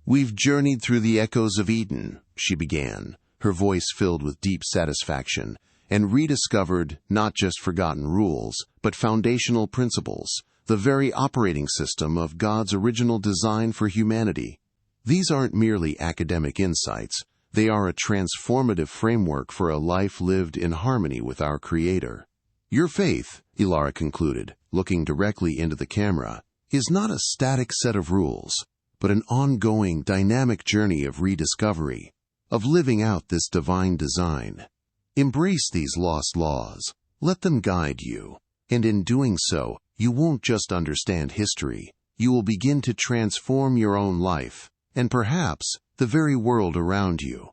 "We've journeyed through the echoes of Eden," she began, her voice filled with deep satisfaction, "and rediscovered not just forgotten rules, but foundational principles, the very operating system of God's original design for humanity. These aren't merely academic insights, they are a transformative framework for a life lived in harmony with our Creator. Your faith," Elara concluded, looking directly into the camera, "is not a static set of rules, but an ongoing, dynamic journey of rediscovery, of living out this divine design. Embrace these lost laws, let them guide you, and in doing so, you won't just understand history, you will begin to transform your own life, and perhaps the very world around you."